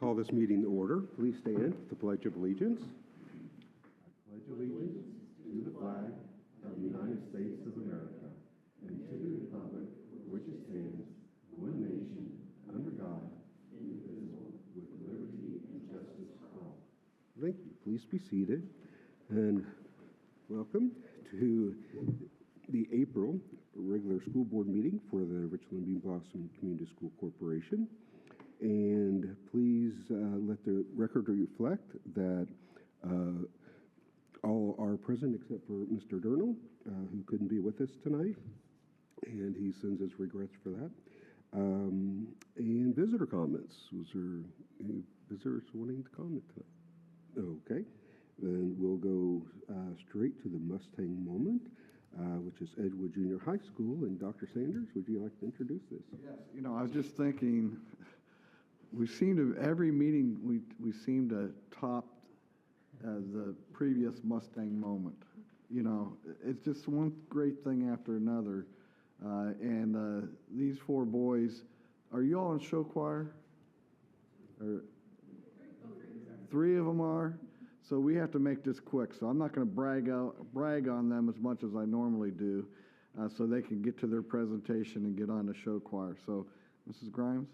Call this meeting to order. Please stand for the Pledge of Allegiance. I pledge allegiance to the flag of the United States of America and to the republic for which it stands, one nation, under God, indivisible, with liberty and justice for all. Thank you. Please be seated. And welcome to the April regular school board meeting for the Richland Bean Blossom Community School Corporation. And please let the record reflect that all are present except for Mr. Durnall, who couldn't be with us tonight, and he sends his regrets for that. And visitor comments. Was there any visitors wanting to comment tonight? Okay, then we'll go straight to the Mustang moment, which is Edgewood Junior High School. And Dr. Sanders, would you like to introduce this? Yes, I was just thinking, we seem to, every meeting, we seem to top the previous Mustang moment. It's just one great thing after another. And these four boys, are you all in show choir? Or three of them are? So we have to make this quick. So I'm not going to brag on them as much as I normally do, so they can get to their presentation and get on the show choir. So, Mrs. Grimes?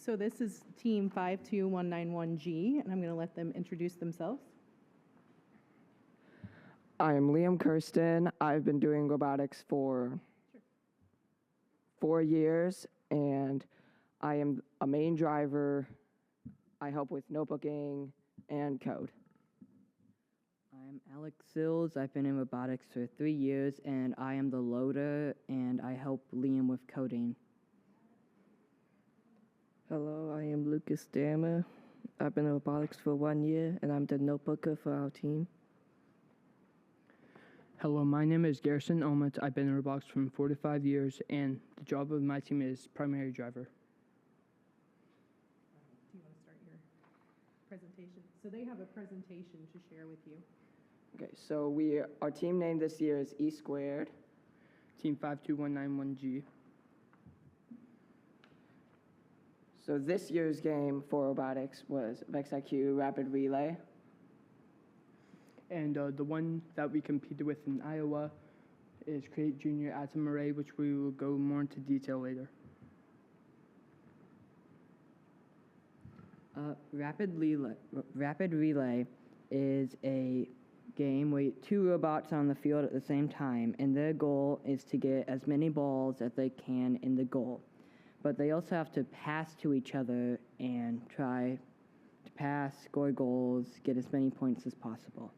So this is Team 52191G, and I'm going to let them introduce themselves. I am Liam Kirsten. I've been doing robotics for 4 years, and I am a main driver. I help with notebooking and code. I'm Alex Sills. I've been in robotics for 3 years, and I am the loader, and I help Liam with coding. Hello, I am Lucas Dammer. I've been in robotics for 1 year, and I'm the notebooker for our team. Hello, my name is Garrison Omit. I've been in robotics for 4 to 5 years, and the job of my team is primary driver. Do you want to start your presentation? So they have a presentation to share with you. Okay, so our team name this year is E Squared. Team 52191G. So this year's game for robotics was VexIQ Rapid Relay. And the one that we competed with in Iowa is Create Junior Atom Array, which we will go more into detail later. Rapid Relay is a game where 2 robots are on the field at the same time, and their goal is to get as many balls as they can in the goal. But they also have to pass to each other and try to pass, score goals, get as many points as possible.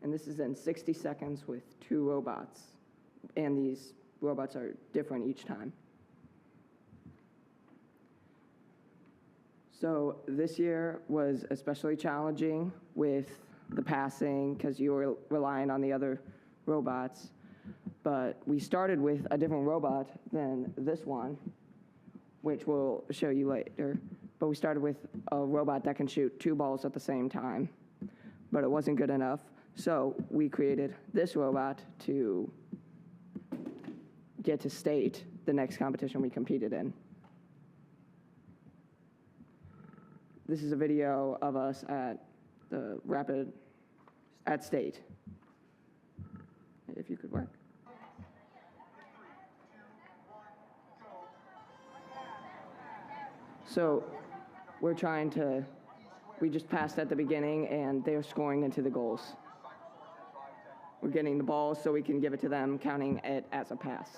And this is in 60 seconds with 2 robots. And these robots are different each time. So this year was especially challenging with the passing because you were relying on the other robots. But we started with a different robot than this one, which we'll show you later. But we started with a robot that can shoot 2 balls at the same time. But it wasn't good enough. So we created this robot to get to state, the next competition we competed in. This is a video of us at the at state. If you could work. So we just passed at the beginning and they're scoring into the goals. We're getting the ball so we can give it to them, counting it as a pass.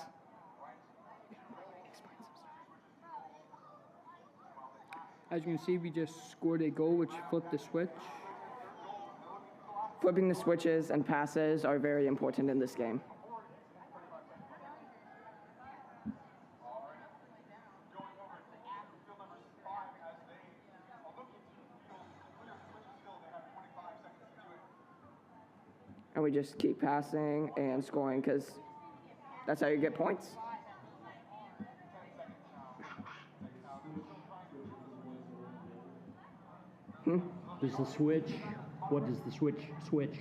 As you can see, we just scored a goal, which flipped the switch. Flipping the switches and passes are very important in this game. And we just keep passing and scoring because that's how you get points. Does the switch, what does the switch?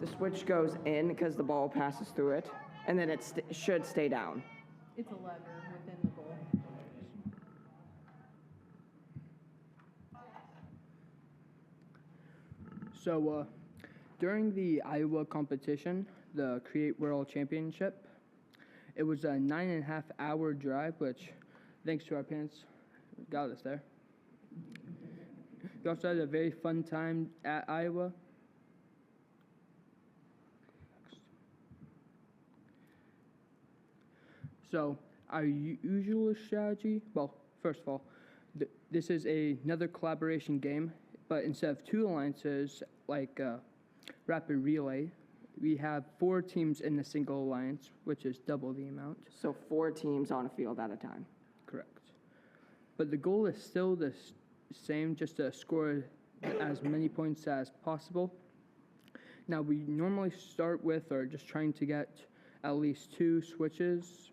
The switch goes in because the ball passes through it, and then it should stay down. It's a lever within the goal. So during the Iowa competition, the Create World Championship, it was a 9.5-hour drive, which, thanks to our parents, got us there. We also had a very fun time at Iowa. So our usual strategy, well, first of all, this is another collaboration game, but instead of 2 alliances like Rapid Relay, we have 4 teams in a single alliance, which is double the amount. So 4 teams on a field at a time. Correct. But the goal is still the same, just to score as many points as possible. Now, we normally start with, or just trying to get at least 2 switches.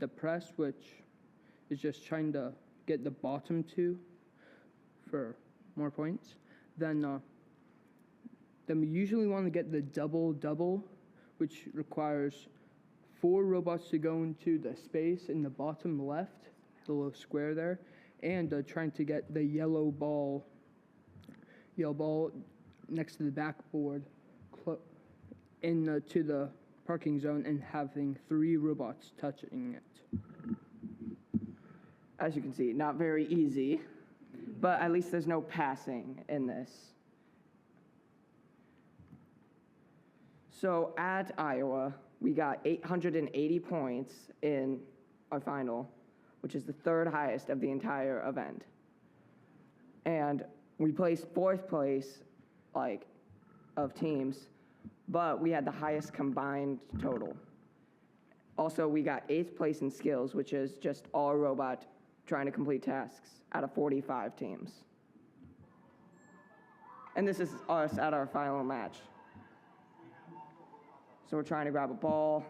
The press, which is just trying to get the bottom 2 for more points. Then we usually want to get the double-double, which requires 4 robots to go into the space in the bottom left, the little square there, and trying to get the yellow ball next to the backboard to the parking zone and having 3 robots touching it. As you can see, not very easy, but at least there's no passing in this. So at Iowa, we got 880 points in our final, which is the 3rd highest of the entire event. And we placed 4th place, of teams, but we had the highest combined total. Also, we got 8th place in skills, which is just all robot trying to complete tasks out of 45 teams. And this is us at our final match. So we're trying to grab a ball,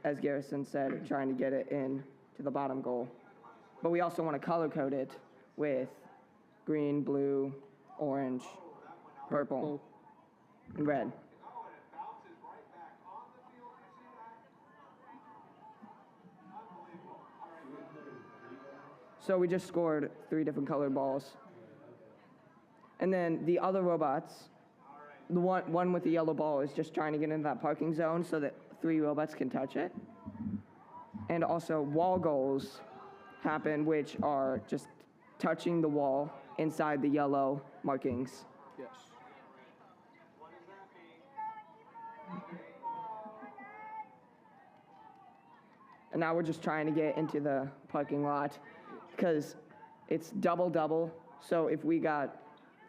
as Garrison said, trying to get it in to the bottom goal. But we also want to color code it with green, blue, orange, purple, and red. So we just scored 3 different colored balls. And then the other robots, the one with the yellow ball is just trying to get into that parking zone so that 3 robots can touch it. And also wall goals happen, which are just touching the wall inside the yellow markings. Yes. And now we're just trying to get into the parking lot because it's double-double. So if we got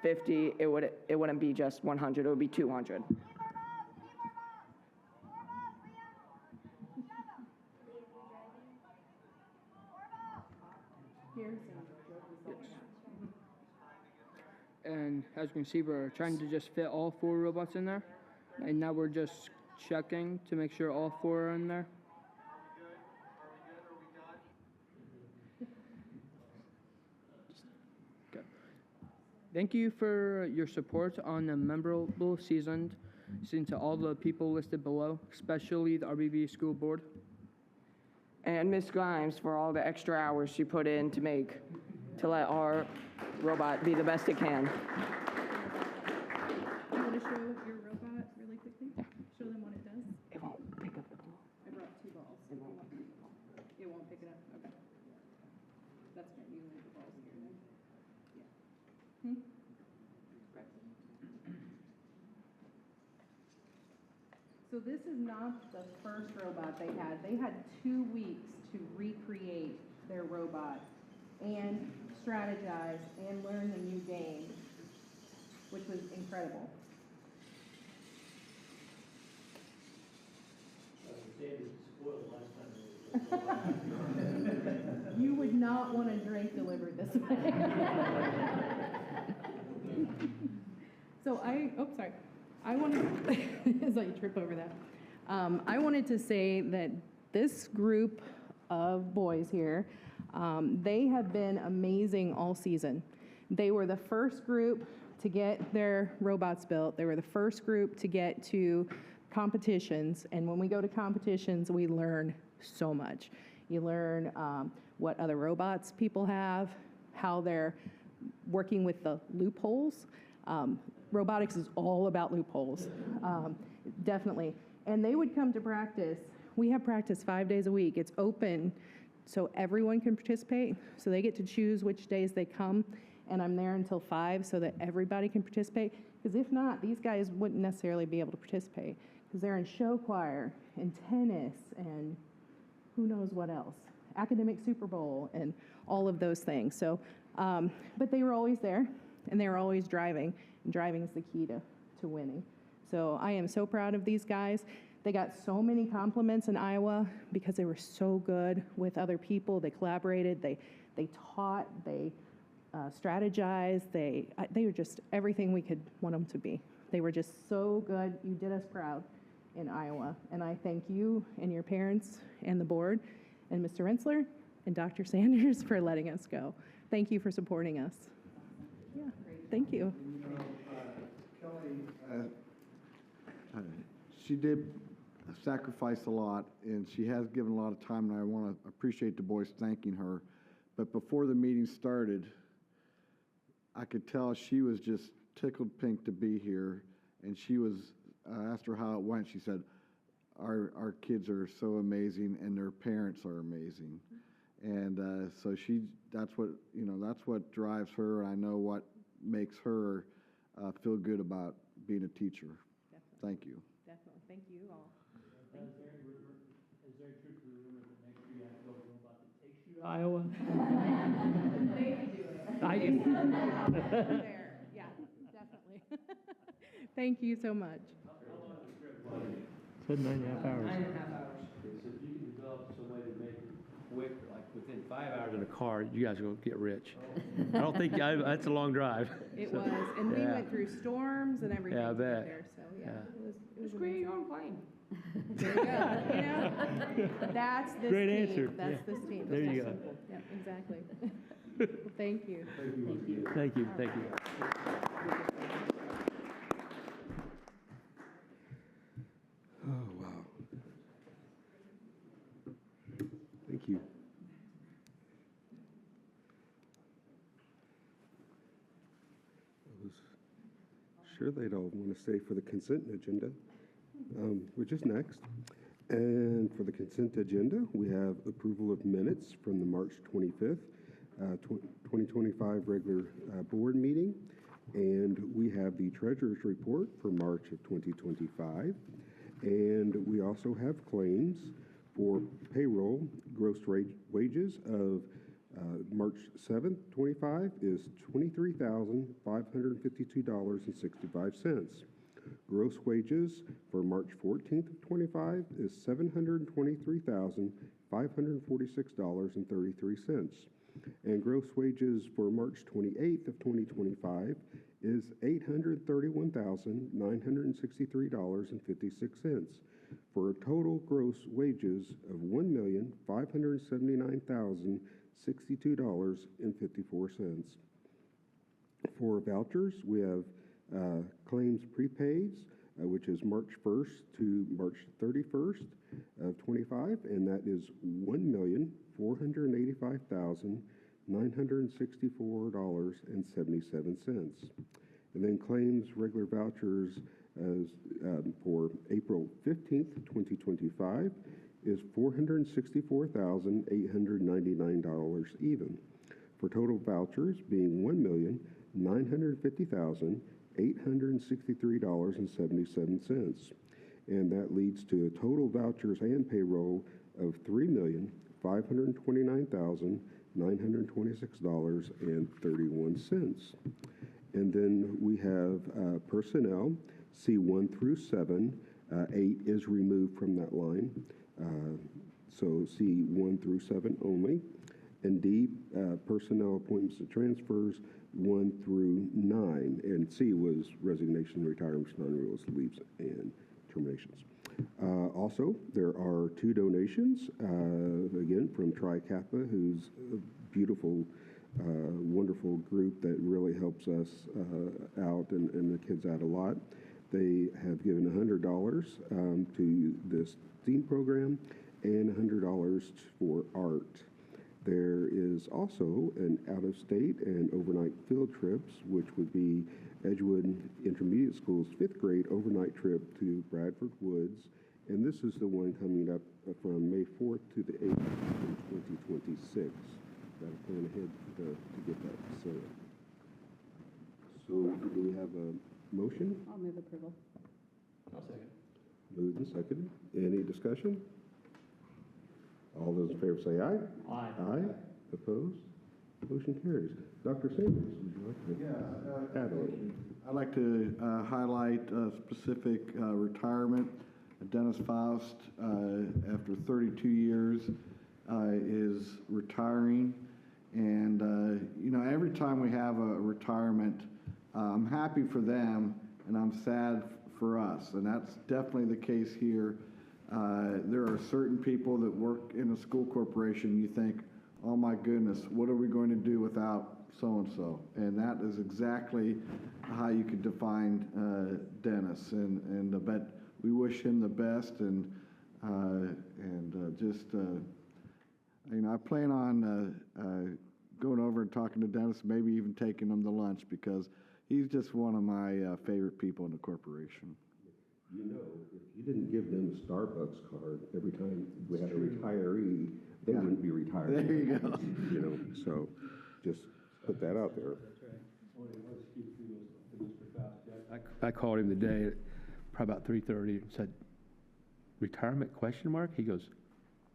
50, it wouldn't be just 100, it would be 200. And as you can see, we're trying to just fit all 4 robots in there. And now we're just checking to make sure all 4 are in there. Okay. Thank you for your support on a memorable season to all the people listed below, especially the RBB School Board. And Miss Grimes for all the extra hours she put in to let our robot be the best it can. You want to show your robot really quickly? Yeah. Show them what it does? It won't pick up the ball. I brought 2 balls. It won't pick it up? Okay. That's good. You leave the balls here then. Yeah. So this is not the first robot they had. They had 2 weeks to recreate their robot and strategize and learn the new game, which was incredible. You would not want a drink delivered this way. So I wanted, as I trip over that, I wanted to say that this group of boys here, they have been amazing all season. They were the first group to get their robots built. They were the first group to get to competitions, and when we go to competitions, we learn so much. You learn what other robots people have, how they're working with the loopholes. Robotics is all about loopholes, definitely. And they would come to practice. We have practice 5 days a week. It's open, so everyone can participate. So they get to choose which days they come, and I'm there until 5 so that everybody can participate. Because if not, these guys wouldn't necessarily be able to participate because they're in show choir and tennis and who knows what else, academic Super Bowl and all of those things. So, but they were always there, and they were always driving, and driving is the key to winning. So I am so proud of these guys. They got so many compliments in Iowa because they were so good with other people. They collaborated, they taught, they strategized, they were just everything we could want them to be. They were just so good. You did us proud in Iowa. And I thank you and your parents and the board and Mr. Rensler and Dr. Sanders for letting us go. Thank you for supporting us. Yeah, thank you. Kelly, she did sacrifice a lot, and she has given a lot of time, and I want to appreciate the boys thanking her. But before the meeting started, I could tell she was just tickled pink to be here, and she was, I asked her how it went. She said, our kids are so amazing, and their parents are amazing. And so that's what drives her. I know what makes her feel good about being a teacher. Definitely. Thank you. Definitely. Thank you all. Is there truth to the rumor that next year you have to go robot that takes you to Iowa? They can do it. There. Yeah, definitely. Thank you so much. Said 9.5 hours. 9.5 hours. So if you can develop some way to make it quick, like within 5 hours in a car, you guys are going to get rich. I don't think, that's a long drive. It So, was, and we yeah. went through storms and everything Yeah, I to get bet. there, so yeah, Yeah. it was Great, amazing. you're on plane. There you go. You know, that's this Great team. answer. That's Yeah. this team. There It's you that go. simple. Yeah, exactly. Well, thank you. Thank you. Thank you, thank you. Oh, wow. Thank you. I was sure they'd all want to stay for the consent agenda, which is next. And for the consent agenda, we have approval of minutes from the March 25th, 2025 regular board meeting. And we have the treasurer's report for March of 2025. And we also have claims for payroll. Gross wages of March 7th, 25 is $23,552.65. Gross wages for March 14th of 25 is $723,546.33. And gross wages for March 28th of 2025 is $831,963.56, for a total gross wages of $1,579,062.54. For vouchers, we have claims prepaids, which is March 1st to March 31st of 25, and that is $1,485,964.77. And then claims regular vouchers as for April 15th, 2025 is $464,899 even, for total vouchers being $1,950,863.77. And that leads to a total vouchers and payroll of $3,529,926.31. And then we have personnel, C1 through 7. 8 is removed from that line. So C1 through 7 only. And D, personnel appointments and transfers 1 through 9. And C was resignation, retirements, non-renewals, leaves, and terminations. Also, there are 2 donations, again, from Tri Kappa, whose beautiful wonderful group that really helps us out and the kids out a lot. They have given $100 to this STEAM program and $100 for art. There is also an out-of-state and overnight field trips, which would be Edgewood Intermediate School's 5th grade overnight trip to Bradford Woods. And this is the one coming up from May 4th to the 8th in 2026. Got to plan ahead to get that set. So do we have a motion? I'll move approval. Moved and seconded. Any discussion? All those in favor say aye. Aye. Aye. Opposed? Motion carries. Dr. Sanders, would you like to add on? I'd like to highlight a specific retirement. Dennis Faust, after 32 years, is retiring. And, you know, every time we have a retirement, I'm happy for them and I'm sad for us. And that's definitely the case here. There are certain people that work in a school corporation, you think, oh my goodness, what are we going to do without so-and-so? And that is exactly how you could define Dennis. And but we wish him the best, and just, you know, I plan on going over and talking to Dennis, maybe even taking him to lunch, because he's just one of my favorite people in the corporation. You know, if you didn't give them a Starbucks card every time we had a retiree, they wouldn't be retired. There you go. You know, so just put that out there. I called him today, probably about 3:30, and said, "Retirement question mark?" He goes,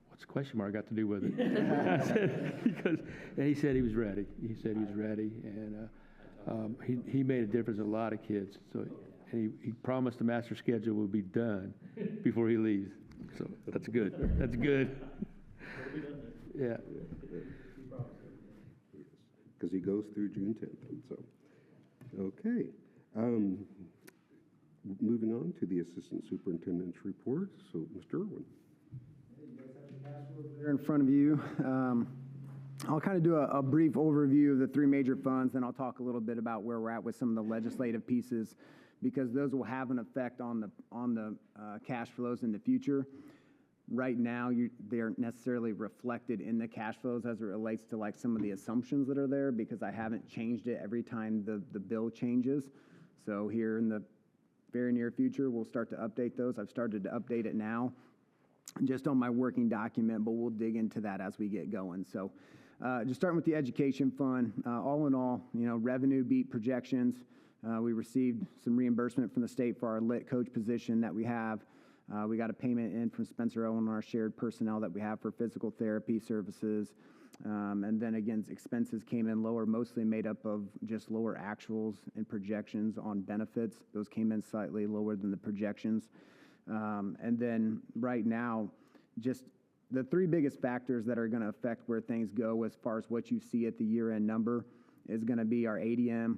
"What's question mark got to do with it?" I said, and he said he was ready. He said he was ready, and he made a difference in a lot of kids. So, and he promised the master schedule would be done before he leaves. So that's good. That's good. Yeah. Because he goes through June 10th. So, okay. Moving on to the assistant superintendent's report. So, Mr. Irwin. There in front of you. I'll kind of do a brief overview of the three major funds, then I'll talk a little bit about where we're at with some of the legislative pieces, because those will have an effect on the cash flows in the future. Right now, they aren't necessarily reflected in the cash flows as it relates to like some of the assumptions that are there, because I haven't changed it every time the bill changes. So here in the very near future, we'll start to update those. I've started to update it now, just on my working document, but we'll dig into that as we get going. So just starting with the education fund, all in all, you know, revenue beat projections. We received some reimbursement from the state for our lit coach position that we have. We got a payment in from Spencer Owen on our shared personnel that we have for physical therapy services. And then again, expenses came in lower, mostly made up of just lower actuals and projections on benefits. Those came in slightly lower than the projections. And then right now, just the three biggest factors that are going to affect where things go as far as what you see at the year-end number is going to be our ADM,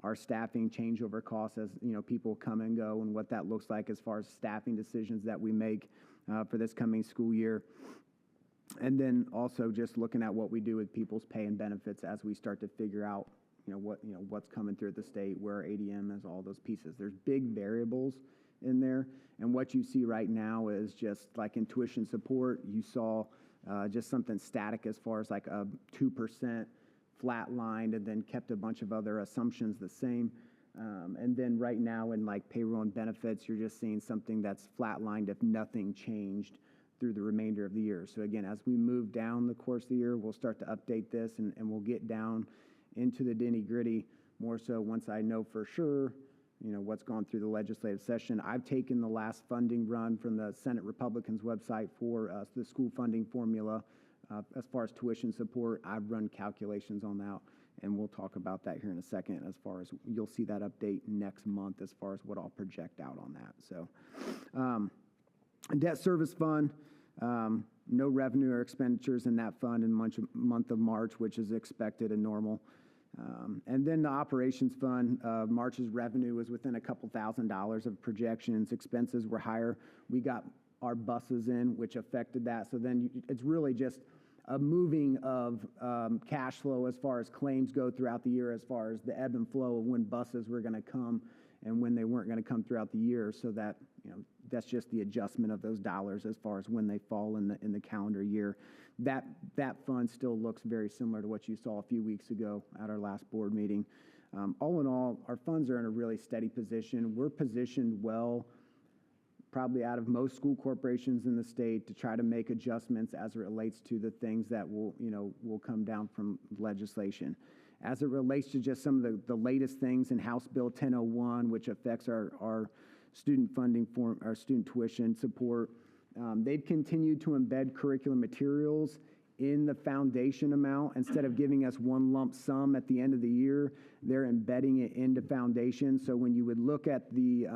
our staffing changeover costs as, you know, people come and go, and what that looks like as far as staffing decisions that we make for this coming school year. And then also just looking at what we do with people's pay and benefits as we start to figure out, what's coming through at the state, where our ADM is, all those pieces. There's big variables in there, and what you see right now is just like in tuition support, you saw just something static as far as like a 2% flatlined, and then kept a bunch of other assumptions the same. And then right now in like payroll and benefits, you're just seeing something that's flatlined if nothing changed through the remainder of the year. So again, as we move down the course of the year, we'll start to update this, and we'll get down into the nitty-gritty more so once I know for sure, what's gone through the legislative session. I've taken the last funding run from the Senate Republicans website for the school funding formula. As far as tuition support, I've run calculations on that, and we'll talk about that here in a second. As far as you'll see that update next month as far as what I'll project out on that. So debt service fund, no revenue or expenditures in that fund in month of March, which is expected and normal. And then the operations fund, March's revenue was within a couple $1,000s of projections. Expenses were higher. We got our buses in, which affected that. So then it's really just a moving of cash flow as far as claims go throughout the year, as far as the ebb and flow of when buses were going to come and when they weren't going to come throughout the year, so that, that's just the adjustment of those dollars as far as when they fall in the calendar year. That fund still looks very similar to what you saw a few weeks ago at our last board meeting. All in all, our funds are in a really steady position. We're positioned well, probably out of most school corporations in the state, to try to make adjustments as it relates to the things that will come down from legislation. As it relates to just some of the latest things in House Bill 1001, which affects our student funding for our student tuition support, they've continued to embed curriculum materials in the foundation amount. Instead of giving us one lump sum at the end of the year, they're embedding it into foundation. So when you would look at the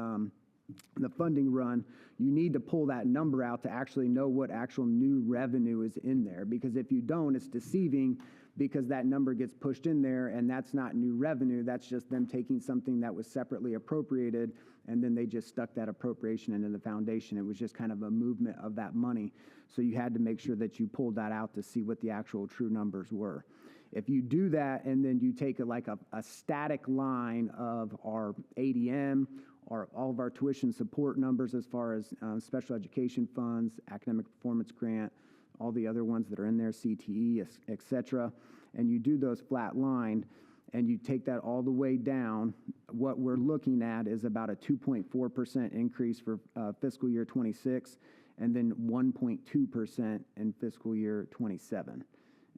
funding run, you need to pull that number out to actually know what actual new revenue is in there. Because if you don't, it's deceiving, because that number gets pushed in there and that's not new revenue. That's just them taking something that was separately appropriated and then they just stuck that appropriation into the foundation. It was just kind of a movement of that money. So you had to make sure that you pulled that out to see what the actual true numbers were. If you do that and then you take a static line of our ADM, or all of our tuition support numbers as far as special education funds, academic performance grant, all the other ones that are in there, CTE, et cetera, and you do those flat lined, and you take that all the way down, what we're looking at is about a 2.4% increase for fiscal year 26, and then 1.2% in fiscal year 27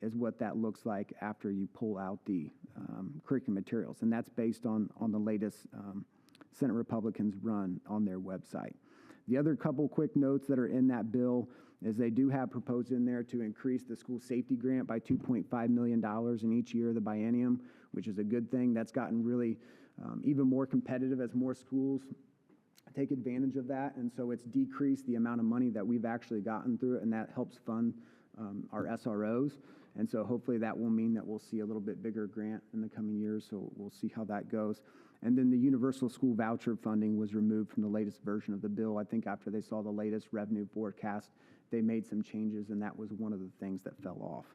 is what that looks like after you pull out the curriculum materials. And that's based on the latest Senate Republicans run on their website. The other couple quick notes that are in that bill is they do have proposed in there to increase the school safety grant by $2.5 million in each year of the biennium, which is a good thing. That's gotten really even more competitive as more schools take advantage of that. And so it's decreased the amount of money that we've actually gotten through it, and that helps fund our SROs. And so hopefully that will mean that we'll see a little bit bigger grant in the coming years, so we'll see how that goes. And then the universal school voucher funding was removed from the latest version of the bill. I think after they saw the latest revenue forecast, they made some changes, and that was one of the things that fell off.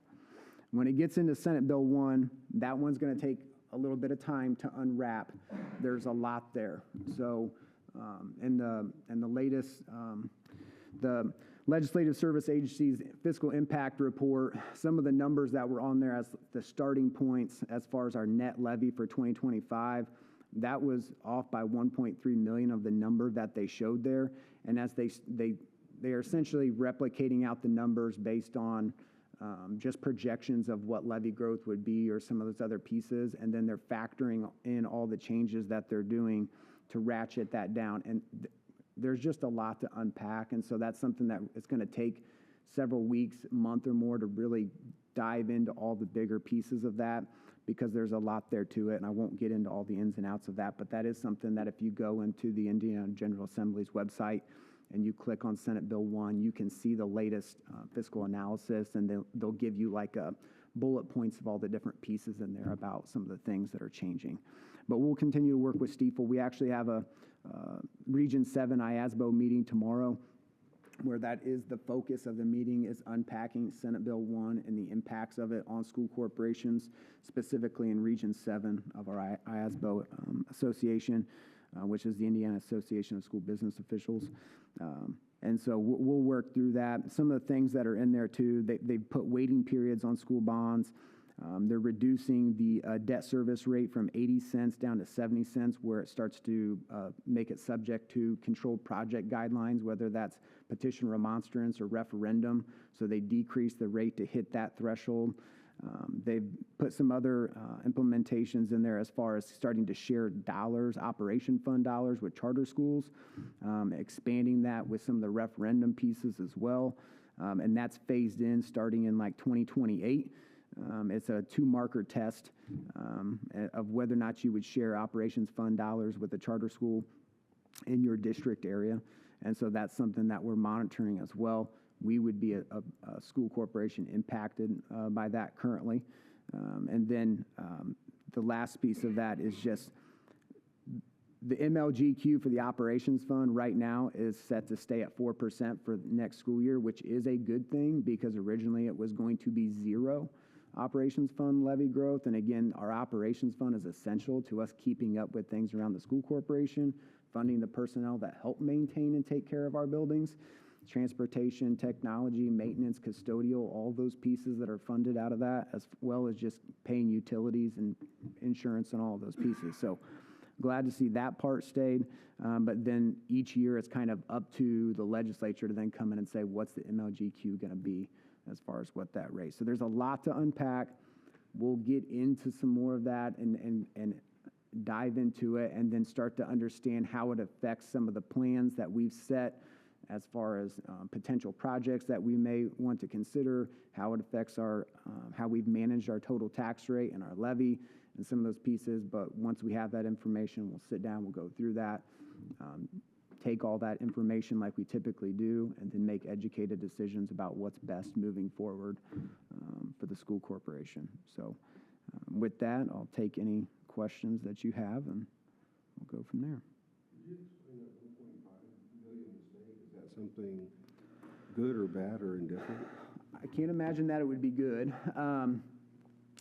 When it gets into Senate Bill 1, that one's going to take a little bit of time to unwrap. There's a lot there. So in the latest, the Legislative Service Agency's fiscal impact report, some of the numbers that were on there as the starting points as far as our net levy for 2025, that was off by 1.3 million of the number that they showed there. And as they are essentially replicating out the numbers based on just projections of what levy growth would be or some of those other pieces, and then they're factoring in all the changes that they're doing to ratchet that down. And there's just a lot to unpack, and so that's something that it's going to take several weeks, month or more to really dive into all the bigger pieces of that, because there's a lot there to it, and I won't get into all the ins and outs of that, but that is something that if you go into the Indiana General Assembly's website and you click on Senate Bill 1, you can see the latest fiscal analysis, and they'll give you like a bullet points of all the different pieces in there about some of the things that are changing. But we'll continue to work with Stiefel. We actually have a Region 7 IASBO meeting tomorrow, where that is the focus of the meeting, is unpacking Senate Bill 1 and the impacts of it on school corporations, specifically in Region 7 of our IASBO association, which is the Indiana Association of School Business Officials. And so we'll work through that. Some of the things that are in there too, they've put waiting periods on school bonds. They're reducing the debt service rate from 80 cents down to 70 cents, where it starts to make it subject to controlled project guidelines, whether that's petition remonstrance or referendum. So they decrease the rate to hit that threshold. They've put some other implementations in there as far as starting to share dollars, operation fund dollars with charter schools, expanding that with some of the referendum pieces as well. And that's phased in starting in like 2028. It's a 2-marker test of whether or not you would share operations fund dollars with a charter school in your district area. And so that's something that we're monitoring as well. We would be a school corporation impacted by that currently. And then the last piece of that is just The MLGQ for the operations fund right now is set to stay at 4% for next school year, which is a good thing because originally it was going to be 0 operations fund levy growth. And again, our operations fund is essential to us keeping up with things around the school corporation, funding the personnel that help maintain and take care of our buildings, transportation, technology, maintenance, custodial, all those pieces that are funded out of that, as well as just paying utilities and insurance and all of those pieces. So glad to see that part stayed. But then each year it's kind of up to the legislature to then come in and say, what's the MLGQ going to be as far as what that raise? So there's a lot to unpack. We'll get into some more of that and dive into it and then start to understand how it affects some of the plans that we've set as far as potential projects that we may want to consider, how it affects our, how we've managed our total tax rate and our levy and some of those pieces. But once we have that information, we'll sit down, we'll go through that, take all that information like we typically do, and then make educated decisions about what's best moving forward for the school corporation. So with that, I'll take any questions that you have, and we'll go from there. Could you explain that 1.5 million mistake? Is that something good or bad or indifferent? I can't imagine that it would be good.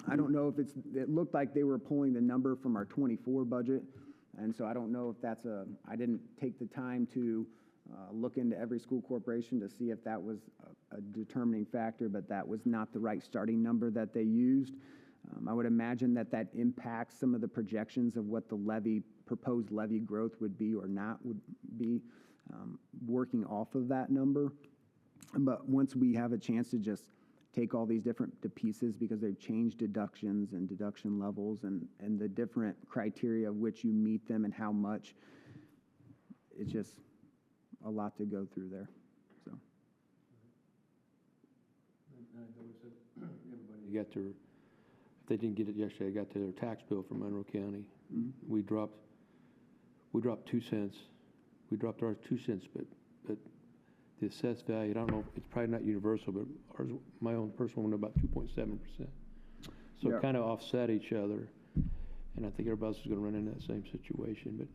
I don't know if it looked like they were pulling the number from our 24 budget. And so I don't know if that's I didn't take the time to look into every school corporation to see if that was a determining factor, but that was not the right starting number that they used. I would imagine that impacts some of the projections of what the proposed levy growth would be or not would be, working off of that number. But once we have a chance to just take all these different pieces, because they've changed deductions and deduction levels and the different criteria of which you meet them and how much, it's just a lot to go through there. So. Everybody got their, if they didn't get it yesterday, got their tax bill from Monroe County. Mm-hmm. We dropped 2 cents. We dropped ours 2 cents, but the assessed value, I don't know, it's probably not universal, but ours, my own personal one, about 2.7%. So Yeah. it kind of offset each other, and I think everybody else is going to run into that same situation. But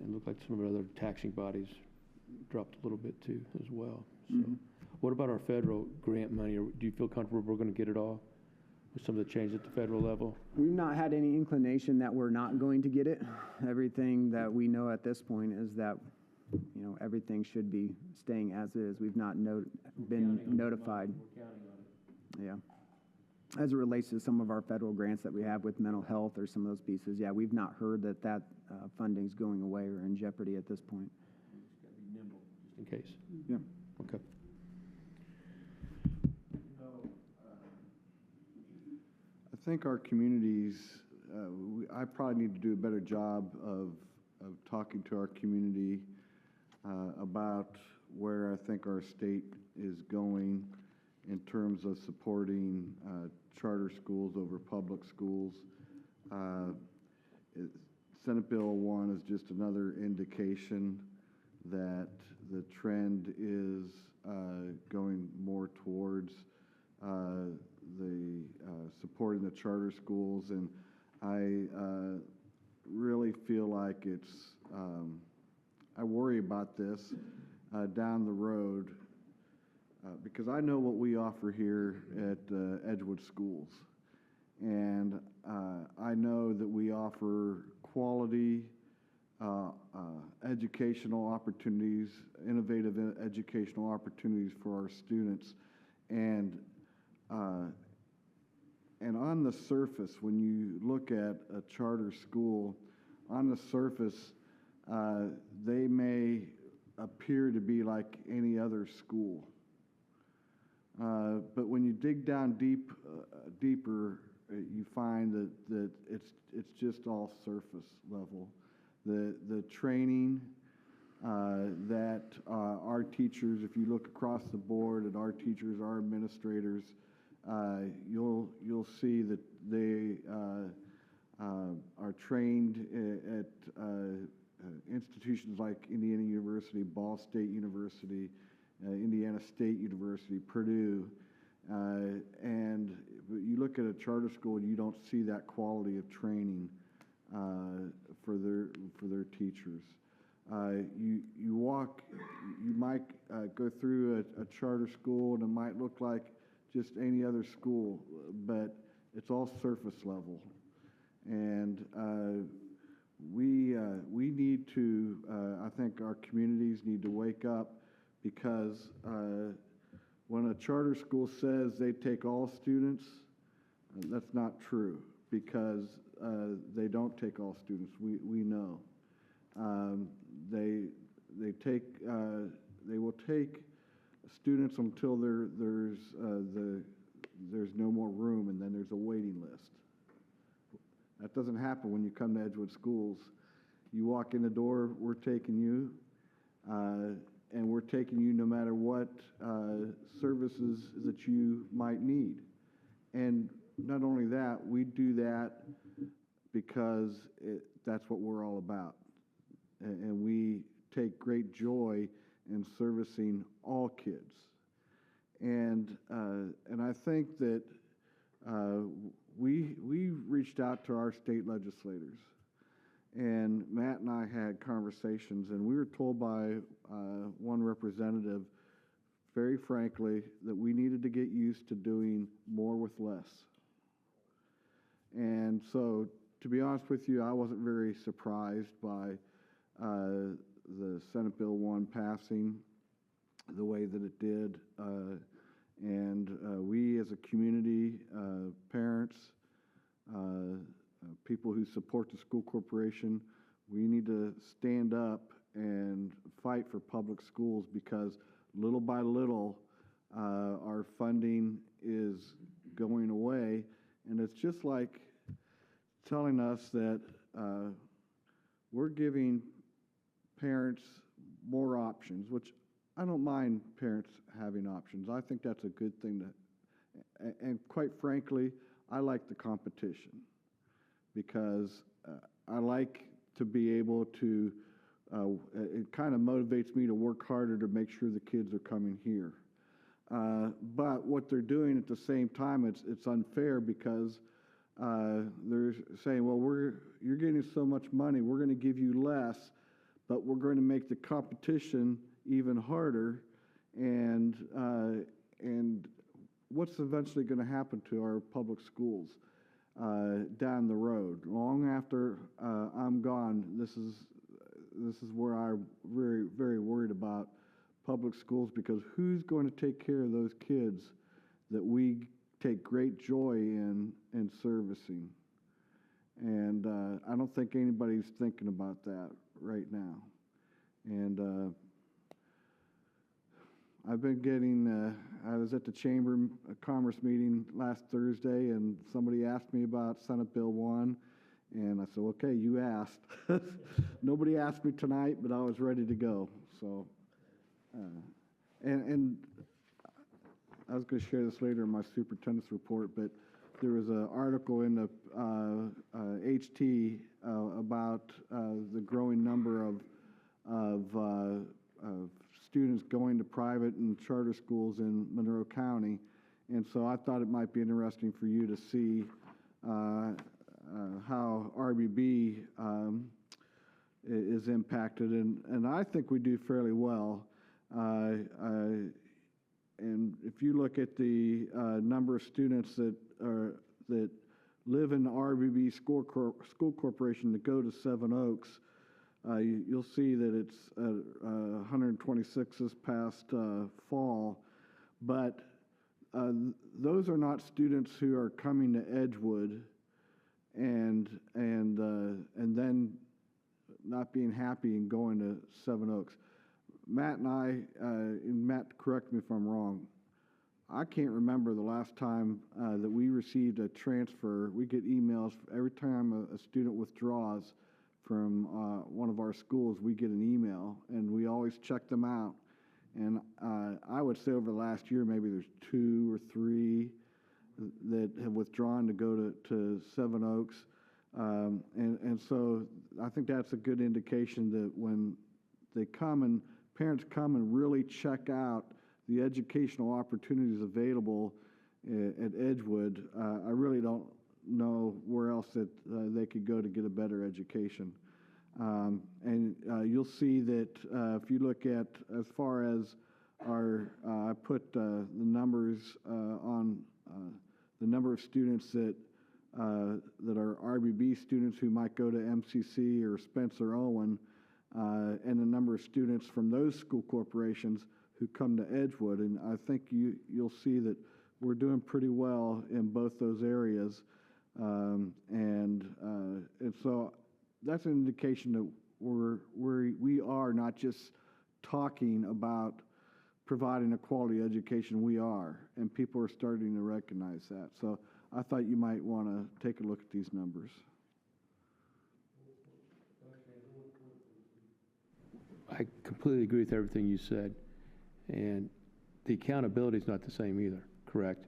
it looked like some of the other taxing bodies dropped a little bit too as well. So, what about our federal grant money? Or do you feel comfortable we're going to get it all with some of the changes at the federal level? We've not had any inclination that we're not going to get it. Everything that we know at this point is that, everything should be staying as is. We've not been notified. We're counting on it. Yeah. As it relates to some of our federal grants that we have with mental health or some of those pieces, yeah, we've not heard that funding's going away or in jeopardy at this point. It's got to be nimble, just in case. Yeah. Okay. I think our communities, I probably need to do a better job of talking to our community about where I think our state is going in terms of supporting charter schools over public schools. Senate Bill 1 is just another indication that the trend is going more towards supporting the charter schools, and I really feel like I worry about this down the road because I know what we offer here at Edgewood Schools, and I know that we offer quality educational opportunities, innovative educational opportunities for our students, and on the surface, when you look at a charter school, on the surface, they may appear to be like any other school. But when you dig down deeper, you find that it's just all surface level. The training that our teachers, if you look across the board at our teachers, our administrators, you'll see that they are trained at institutions like Indiana University, Ball State University, Indiana State University, Purdue, and you look at a charter school and you don't see that quality of training for their teachers. You might go through a charter school and it might look like just any other school, but it's all surface level. And we need to, I think our communities need to wake up, because when a charter school says they take all students, that's not true, because they don't take all students. We know. They will take students until there's no more room, and then there's a waiting list. That doesn't happen when you come to Edgewood Schools. You walk in the door, we're taking you, and we're taking you no matter what services that you might need. And not only that, we do that because that's what we're all about. And we take great joy in servicing all kids. And I think that we reached out to our state legislators, and Matt and I had conversations, and we were told by one representative, very frankly, that we needed to get used to doing more with less. And so, to be honest with you, I wasn't very surprised by the Senate Bill 1 passing the way that it did. And we as a community, parents, people who support the school corporation, we need to stand up and fight for public schools, because little by little our funding is going away. And it's just like telling us that we're giving parents more options, which I don't mind parents having options. I think that's a good thing and quite frankly, I like the competition, because I like to be able to, it kind of motivates me to work harder to make sure the kids are coming here. But what they're doing at the same time, it's unfair, because they're saying, well, you're getting so much money, we're going to give you less, but we're going to make the competition even harder. And what's eventually going to happen to our public schools down the road? Long after I'm gone, this is where I'm very, very worried about public schools, because who's going to take care of those kids that we take great joy in servicing? And I don't think anybody's thinking about that right now. And I've been getting, I was at the Chamber of Commerce meeting last Thursday, and somebody asked me about Senate Bill 1, and I said, okay, you asked. Nobody asked me tonight, but I was ready to go. So, and I was going to share this later in my superintendent's report, but there was an article in the HT about the growing number of students going to private and charter schools in Monroe County. And so I thought it might be interesting for you to see how RBB is impacted. And I think we do fairly well. And if you look at the number of students that live in the RBB school corporation that go to Seven Oaks, you'll see that it's 126 this past fall, but those are not students who are coming to Edgewood and then not being happy and going to Seven Oaks. Matt and I, and Matt, correct me if I'm wrong, I can't remember the last time that we received a transfer. We get emails every time a student withdraws from one of our schools. We get an email, and we always check them out. And I would say over the last year, maybe there's 2 or 3 that have withdrawn to go to Seven Oaks. And so I think that's a good indication that when they come and parents come and really check out the educational opportunities available at Edgewood, I really don't know where else that they could go to get a better education. And you'll see that if you look at as far as our, I put the numbers on the number of students that are RBB students who might go to MCC or Spencer Owen, and the number of students from those school corporations who come to Edgewood. And I think you'll see that we're doing pretty well in both those areas. And so that's an indication that we are not just talking about providing a quality education, we are, and people are starting to recognize that. So I thought you might want to take a look at these numbers. I completely agree with everything you said. And the accountability is not the same either, correct?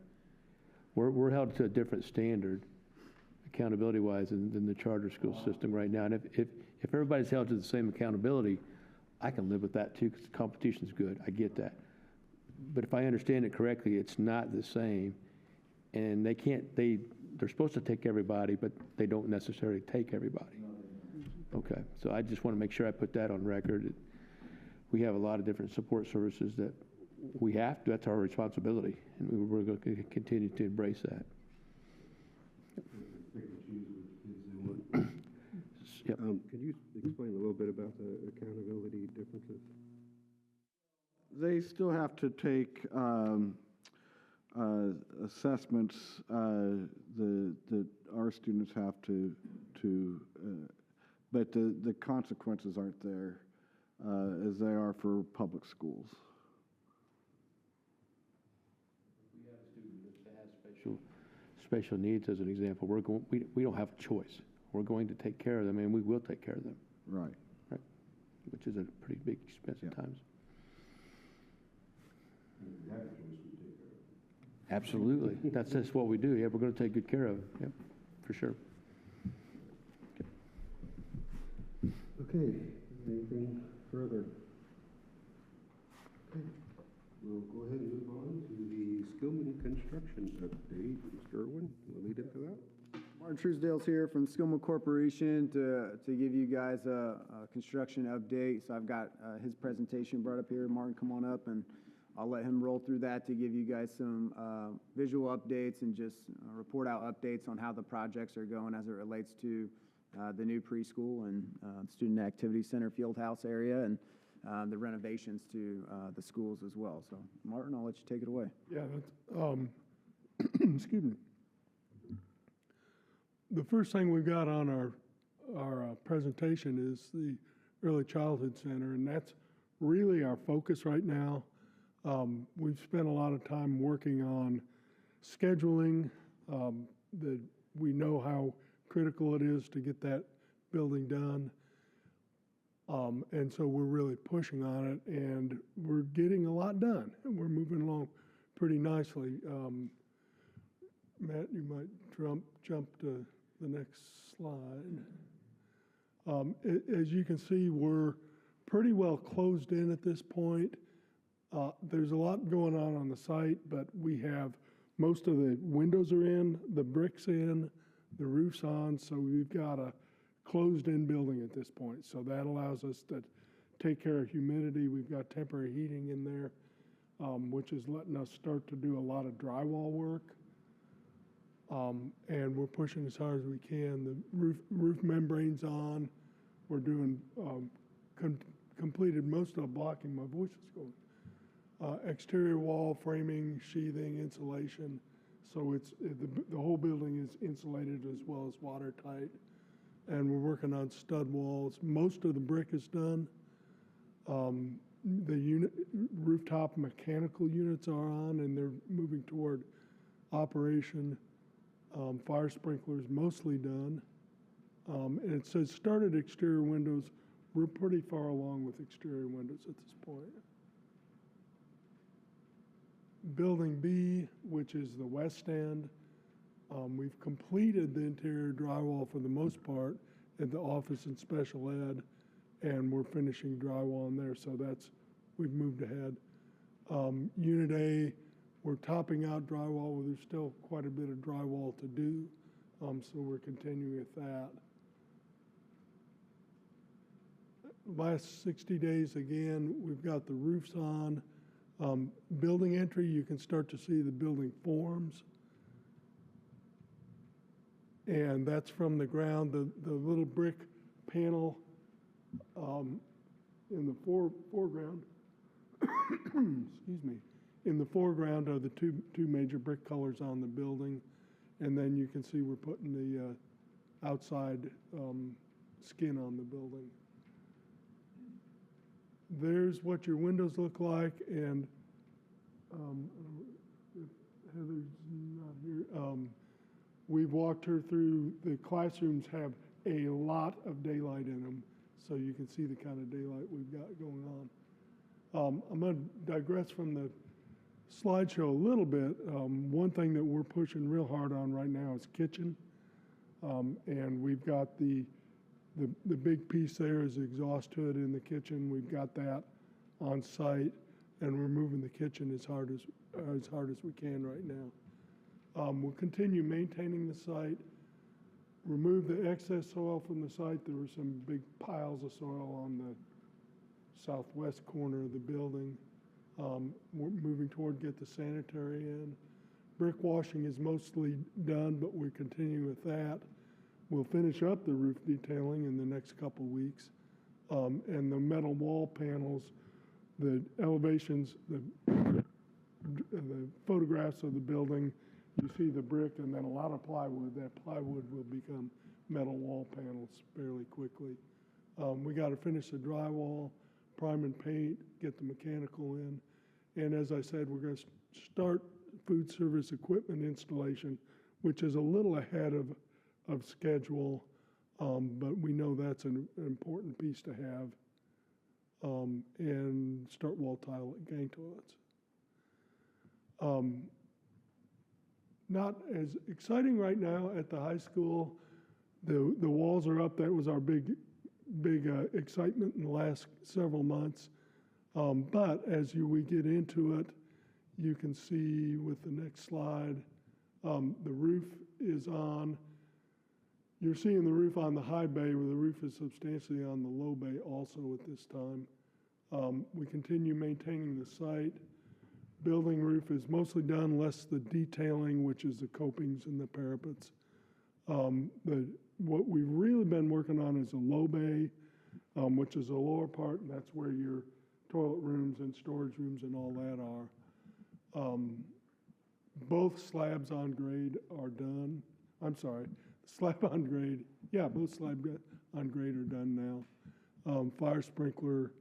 We're held to a different standard, accountability-wise, than the charter school system right now. And if everybody's held to the same accountability, I can live with that too, because competition's good. I get that. But if I understand it correctly, it's not the same. And they're supposed to take everybody, but they don't necessarily take everybody. Okay, so I just want to make sure I put that on record. We have a lot of different support services that we have to, that's our responsibility, and we're going to continue to embrace that. Yep. Could you explain a little bit about the accountability differences? They still have to take assessments that our students have to but the consequences aren't there as they are for public schools. We have a student that has special needs, as an example. We don't have a choice. We're going to take care of them, and we will take care of them. Right. Right. Which is a pretty big expense at times. Absolutely. That's just what we do. Yeah, we're going to take good care of them. Yep, for sure. Okay, anything further? Okay, we'll go ahead and move on to the Skillman construction update. Mr. Irwin, will lead into that. Martin Truesdale's here from Skillman Corporation to give you guys a construction update. So I've got his presentation brought up here. Martin, come on up, and I'll let him roll through that to give you guys some visual updates and just report out updates on how the projects are going as it relates to the new preschool and student activity center field house area and the renovations to the schools as well. So Martin, I'll let you take it away. Yeah, that's, excuse me. The first thing we've got on our presentation is the Early Childhood Center, and that's really our focus right now. We've spent a lot of time working on scheduling. That we know how critical it is to get that building done. And so we're really pushing on it, and we're getting a lot done, and we're moving along pretty nicely. Matt, you might jump to the next slide. As you can see, we're pretty well closed in at this point. There's a lot going on the site, but we have most of the windows are in, the bricks in, the roof's on, so we've got a closed-in building at this point. So that allows us to take care of humidity. We've got temporary heating in there, which is letting us start to do a lot of drywall work. And we're pushing as hard as we can. The roof membrane's on. We're doing completed most of the blocking. My voice is going. Exterior wall framing, sheathing, insulation. So the whole building is insulated as well as watertight. And we're working on stud walls. Most of the brick is done. The rooftop mechanical units are on, and they're moving toward operation. Fire sprinklers mostly done. And it says started exterior windows. We're pretty far along with exterior windows at this point. Building B, which is the west end, we've completed the interior drywall for the most part at the office and special ed, and we're finishing drywall in there, so we've moved ahead. Unit A, we're topping out drywall, there's still quite a bit of drywall to do, so we're continuing with that. last 60 days again, we've got the roofs on. Building entry, you can start to see the building forms. And that's from the ground, the little brick panel in the foreground. Excuse me. In the foreground are the two major brick colors on the building. And then you can see we're putting the outside skin on the building. There's what your windows look like, and if Heather's not here. We've walked her through, the classrooms have a lot of daylight in them, so you can see the kind of daylight we've got going on. I'm going to digress from the slideshow a little bit. One thing that we're pushing real hard on right now is kitchen. And we've got the big piece there is the exhaust hood in the kitchen. We've got that on site, and we're moving the kitchen as hard as we can right now. We'll continue maintaining the site, remove the excess soil from the site. There were some big piles of soil on the southwest corner of the building. We're moving toward get the sanitary in. Brick washing is mostly done, but we're continuing with that. We'll finish up the roof detailing in the next couple weeks. And the metal wall panels, the elevations, the photographs of the building, you see the brick and then a lot of plywood. That plywood will become metal wall panels fairly quickly. We got to finish the drywall, prime and paint, get the mechanical in. And as I said, we're going to start food service equipment installation, which is a little ahead of schedule, but we know that's an important piece to have, and start wall tile at gang toilets. Not as exciting right now at the high school. The walls are up. That was our big excitement in the last several months. But as we get into it, you can see with the next slide, the roof is on. You're seeing the roof on the high bay, where the roof is substantially on the low bay also at this time. We continue maintaining the site. Building roof is mostly done, less the detailing, which is the copings and the parapets. What we've really been working on is a low bay, which is the lower part, and that's where your toilet rooms and storage rooms and all that are. Both slabs on grade are done. I'm sorry, slab on grade. Yeah, both slab on grade are done now. Fire sprinkler.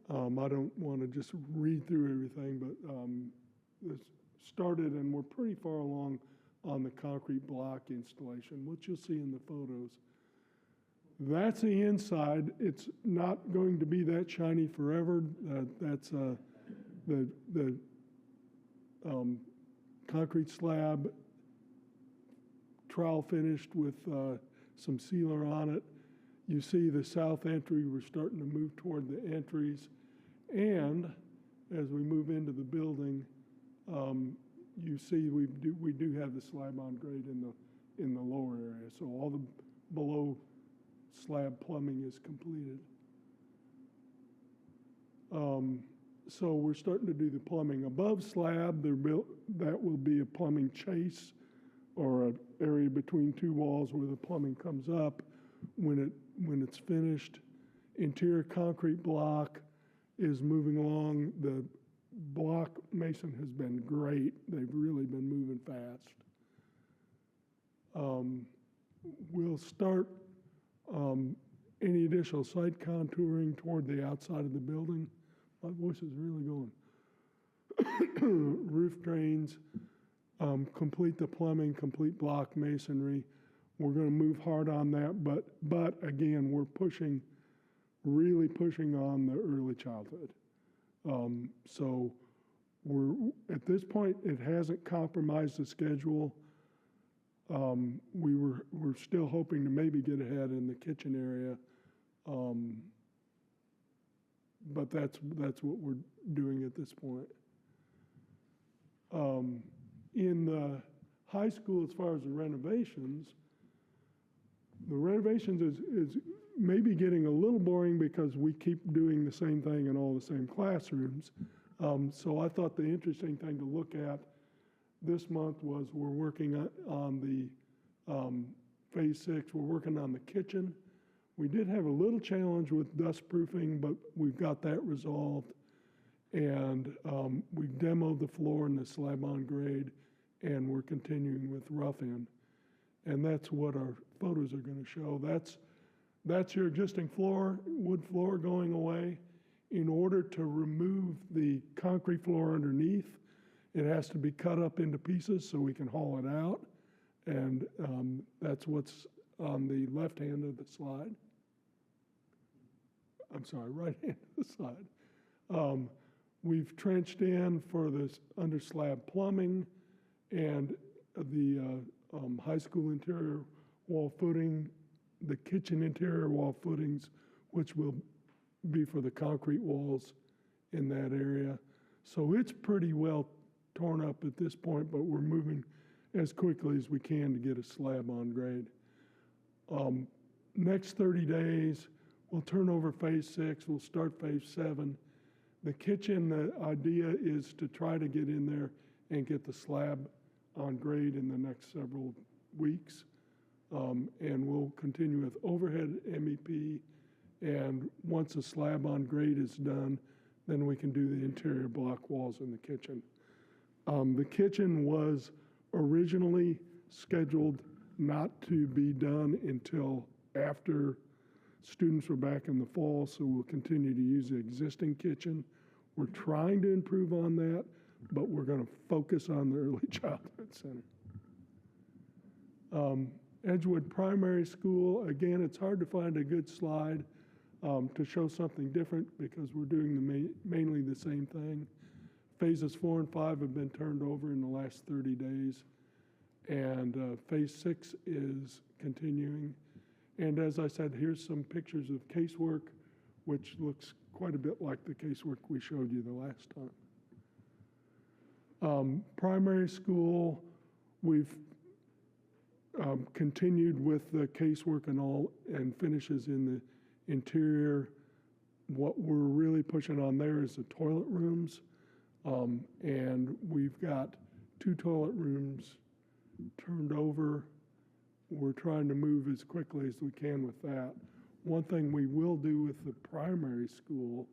I don't want to just read through everything, but it's started and we're pretty far along on the concrete block installation, which you'll see in the photos. That's the inside. It's not going to be that shiny forever. That's the concrete slab, trowel finished with some sealer on it. You see the south entry, we're starting to move toward the entries. And as we move into the building, you see we do have the slab on grade in the lower area. So all the below slab plumbing is completed. So we're starting to do the plumbing above slab. That will be a plumbing chase, or an area between two walls where the plumbing comes up when it's finished. Interior concrete block is moving along. The block mason has been great. They've really been moving fast. We'll start any additional site contouring toward the outside of the building. My voice is really going. Roof drains, complete the plumbing, complete block masonry. We're going to move hard on that, but again, we're really pushing on the early childhood. So at this point, it hasn't compromised the schedule. We're still hoping to maybe get ahead in the kitchen area, but that's what we're doing at this point. In the high school, as far as the renovations is maybe getting a little boring because we keep doing the same thing in all the same classrooms. So I thought the interesting thing to look at this month was we're working on the Phase 6, we're working on the kitchen. We did have a little challenge with dust proofing, but we've got that resolved. And we've demoed the floor and the slab on grade, and we're continuing with rough-in. And that's what our photos are going to show. That's your existing floor, wood floor going away. In order to remove the concrete floor underneath, it has to be cut up into pieces so we can haul it out. And that's what's on the left hand of the slide. I'm sorry, right hand of the slide. We've trenched in for this under slab plumbing and the high school interior wall footing, the kitchen interior wall footings, which will be for the concrete walls in that area. So it's pretty well torn up at this point, but we're moving as quickly as we can to get a slab on grade. Next 30 days, we'll turn over Phase 6, we'll start Phase 7. The kitchen, the idea is to try to get in there and get the slab on grade in the next several weeks. And we'll continue with overhead MEP, and once a slab on grade is done, then we can do the interior block walls in the kitchen. The kitchen was originally scheduled not to be done until after students were back in the fall, so we'll continue to use the existing kitchen. We're trying to improve on that, but we're going to focus on the early childhood center. Edgewood Primary School, again, it's hard to find a good slide to show something different because we're doing mainly the same thing. Phases 4 and 5 have been turned over in the last 30 days, and Phase 6 is continuing. And as I said, here's some pictures of casework, which looks quite a bit like the casework we showed you the last time. Primary school, we've continued with the casework and all, and finishes in the interior. What we're really pushing on there is the toilet rooms. And we've got 2 toilet rooms turned over. We're trying to move as quickly as we can with that. One thing we will do with the primary school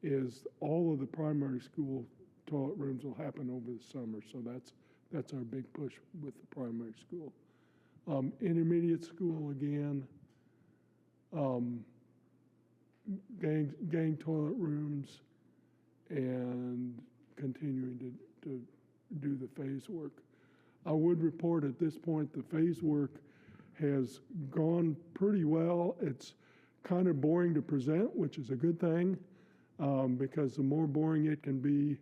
is all of the primary school toilet rooms will happen over the summer. So that's our big push with the primary school. Intermediate school, again, gang toilet rooms, and continuing to do the phase work. I would report at this point the phase work has gone pretty well. It's kind of boring to present, which is a good thing, because the more boring it can be,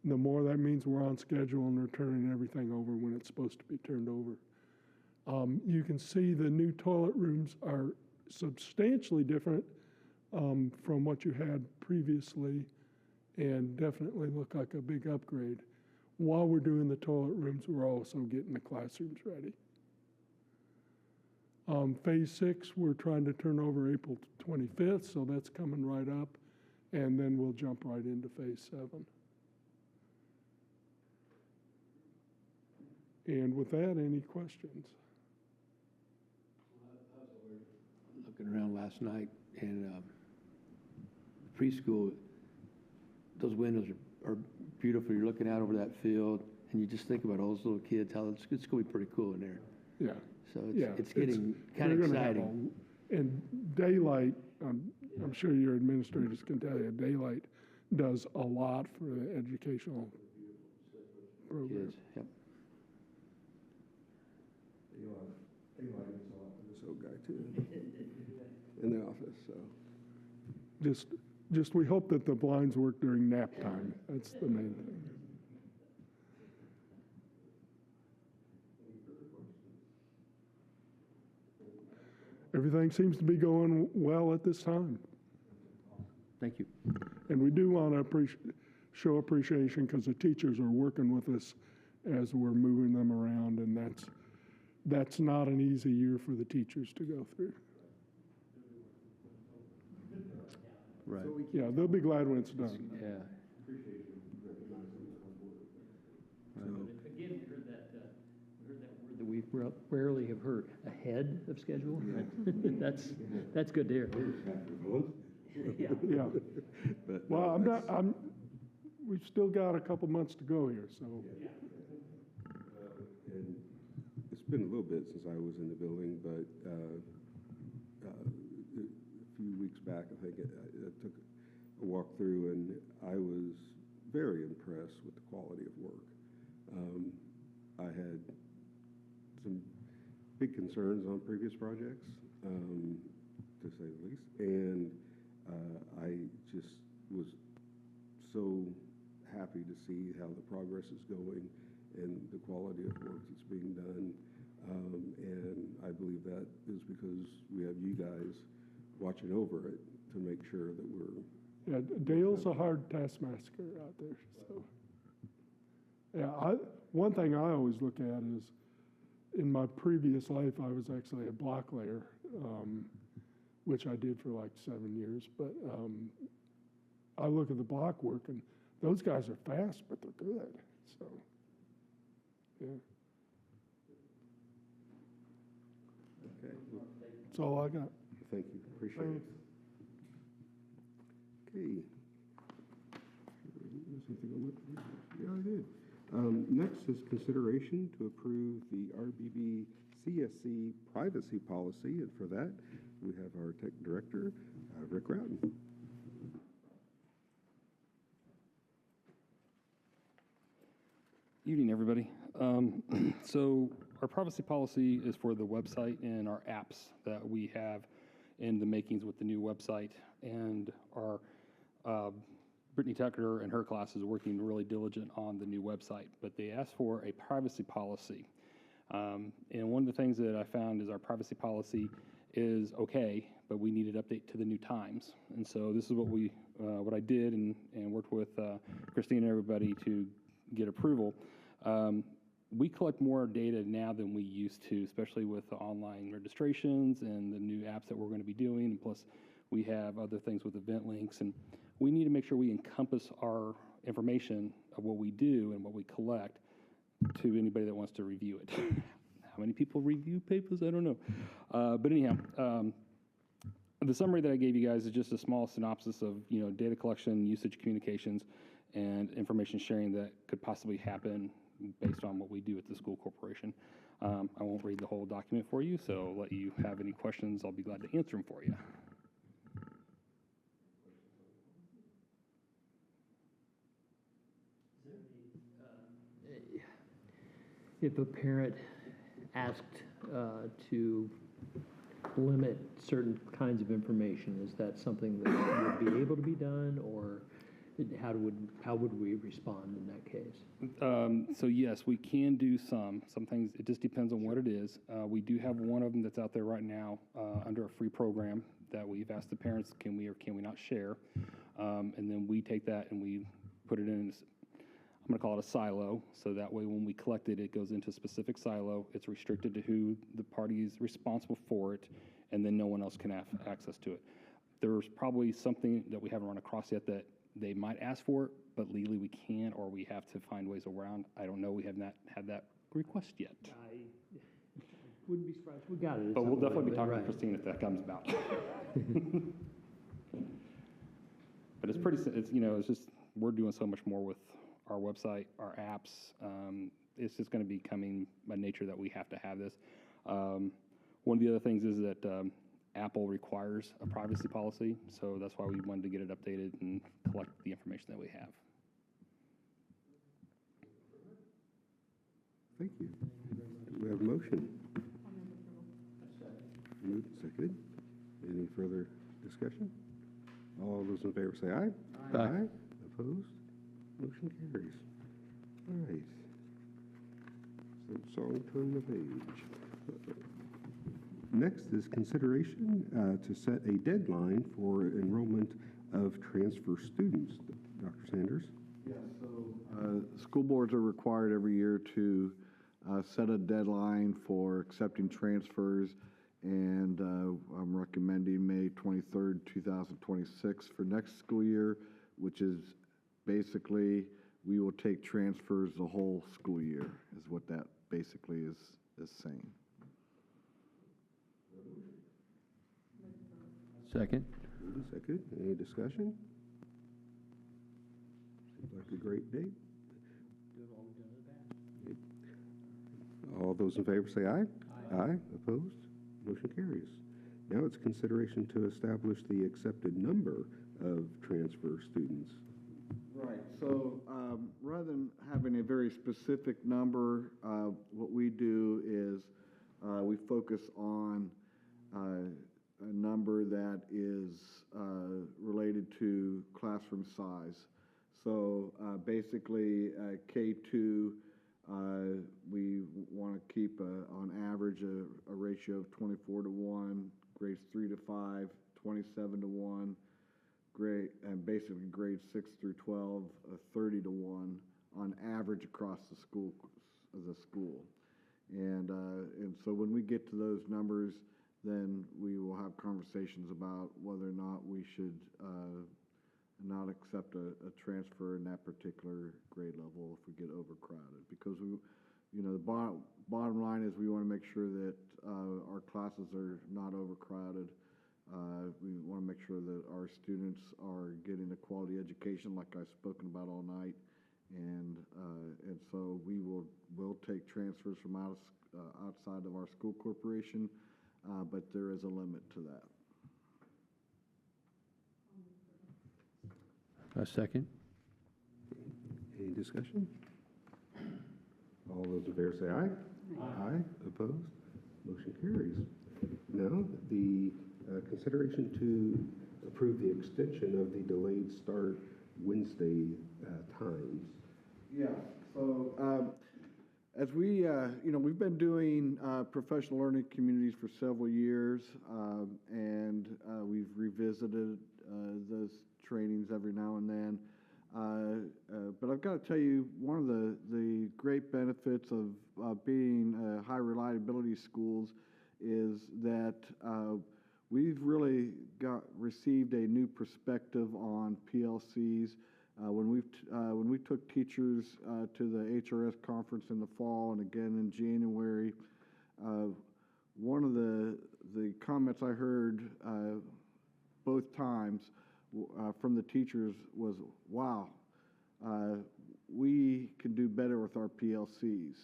the more that means we're on schedule and they're turning everything over when it's supposed to be turned over. You can see the new toilet rooms are substantially different from what you had previously, and definitely look like a big upgrade. While we're doing the toilet rooms, we're also getting the classrooms ready. Phase 6, we're trying to turn over April 25th, so that's coming right up, and then we'll jump right into Phase 7. And with that, any questions? Looking around last night, and preschool, those windows are beautiful. You're looking out over that field, and you just think about all those little kids, how it's going to be pretty cool in there. Yeah. So it's getting kind of exciting. And daylight, I'm sure your administrators can tell you, daylight does a lot for the educational program. Kids, yep. Daylight is a lot for this old guy too, in the office, so. Just we hope that the blinds work during nap time. That's the main thing. Everything seems to be going well at this time. Thank you. And we do want to show appreciation because the teachers are working with us as we're moving them around, and that's not an easy year for the teachers to go through. Right. Yeah, they'll be glad when it's done. Yeah. Again, we heard that word that we rarely have heard, ahead of schedule. That's good to hear. Yeah. Well, we've still got a couple months to go here, so. And it's been a little bit since I was in the building, but a few weeks back, I think, I took a walk through, and I was very impressed with the quality of work. I had some big concerns on previous projects, to say the least, and I just was so happy to see how the progress is going and the quality of work that's being done. And I believe that is because we have you guys watching over it to make sure that we're. Yeah, Dale's a hard taskmaster out there, so. Yeah, one thing I always look at is, in my previous life, I was actually a block layer, which I did for like 7 years, but I look at the block work, and those guys are fast, but they're good, so, yeah. Okay. That's all I got. Thank you, appreciate it. Okay. Yeah, I did. Next is consideration to approve the RBB CSC privacy policy, and for that, we have our tech director, Rick Routon. Evening, everybody. So our privacy policy is for the website and our apps that we have in the makings with the new website. And our Brittany Tucker and her class is working really diligent on the new website, but they asked for a privacy policy. And one of the things that I found is our privacy policy is okay, but we need an update to the new times. And so this is what I did and worked with Christine and everybody to get approval. We collect more data now than we used to, especially with the online registrations and the new apps that we're going to be doing. And plus, we have other things with event links, and we need to make sure we encompass our information of what we do and what we collect to anybody that wants to review it. How many people review papers? I don't know. But anyhow, the summary that I gave you guys is just a small synopsis of data collection, usage communications, and information sharing that could possibly happen based on what we do at the school corporation. I won't read the whole document for you, so I'll let you have any questions. I'll be glad to answer them for you. If a parent asked to limit certain kinds of information, is that something that would be able to be done, or how would we respond in that case? So yes, we can do some things. It just depends on what it is. We do have one of them that's out there right now under a free program that we've asked the parents, can we or can we not share? And then we take that and we put it in, I'm going to call it a silo, so that way when we collect it, it goes into a specific silo. It's restricted to who the party is responsible for it, and then no one else can have access to it. There's probably something that we haven't run across yet that they might ask for it, but legally we can't, or we have to find ways around. I don't know. We have not had that request yet. I wouldn't be surprised. We got it. But we'll definitely be talking to Christine if that comes about. But it's pretty, it's just, we're doing so much more with our website, our apps. It's just going to be coming by nature that we have to have this. One of the other things is that Apple requires a privacy policy, so that's why we wanted to get it updated and collect the information that we have. Thank you. We have a motion. Moved and seconded. Any further discussion? All those in favor say aye. Aye. Aye. Opposed? Motion carries. All right. So turn the page. Next is consideration to set a deadline for enrollment of transfer students. Dr. Sanders? Yeah, so school boards are required every year to set a deadline for accepting transfers And I'm recommending May 23rd, 2026 for next school year, which is basically, we will take transfers the whole school year, is what that basically is saying. Second. Second. Any discussion? Seems like a great date. All those in favor say aye. Aye. Opposed? Motion carries. Now it's consideration to establish the accepted number of transfer students. Right, so rather than having a very specific number, what we do is we focus on a number that is related to classroom size. So basically, K2, we want to keep on average a ratio of 24 to 1, grades 3 to 5, 27 to 1. And basically grades 6 through 12, 30 to 1 on average across the school. And so when we get to those numbers, then we will have conversations about whether or not we should not accept a transfer in that particular grade level if we get overcrowded. Because the bottom line is we want to make sure that our classes are not overcrowded. We want to make sure that our students are getting a quality education like I've spoken about all night. And so we'll take transfers from outside of our school corporation, but there is a limit to that. A second. Any discussion? All those in favor say aye. Aye. Opposed? Motion carries. Now, the consideration to approve the extension of the delayed start Wednesday times. Yeah, so as we've been doing professional learning communities for several years, and we've revisited those trainings every now and then. But I've got to tell you, one of the great benefits of being high reliability schools is that we've really received a new perspective on PLCs. When we took teachers to the HRS conference in the fall and again in January, one of the comments I heard both times from the teachers was, "Wow, we can do better with our PLCs.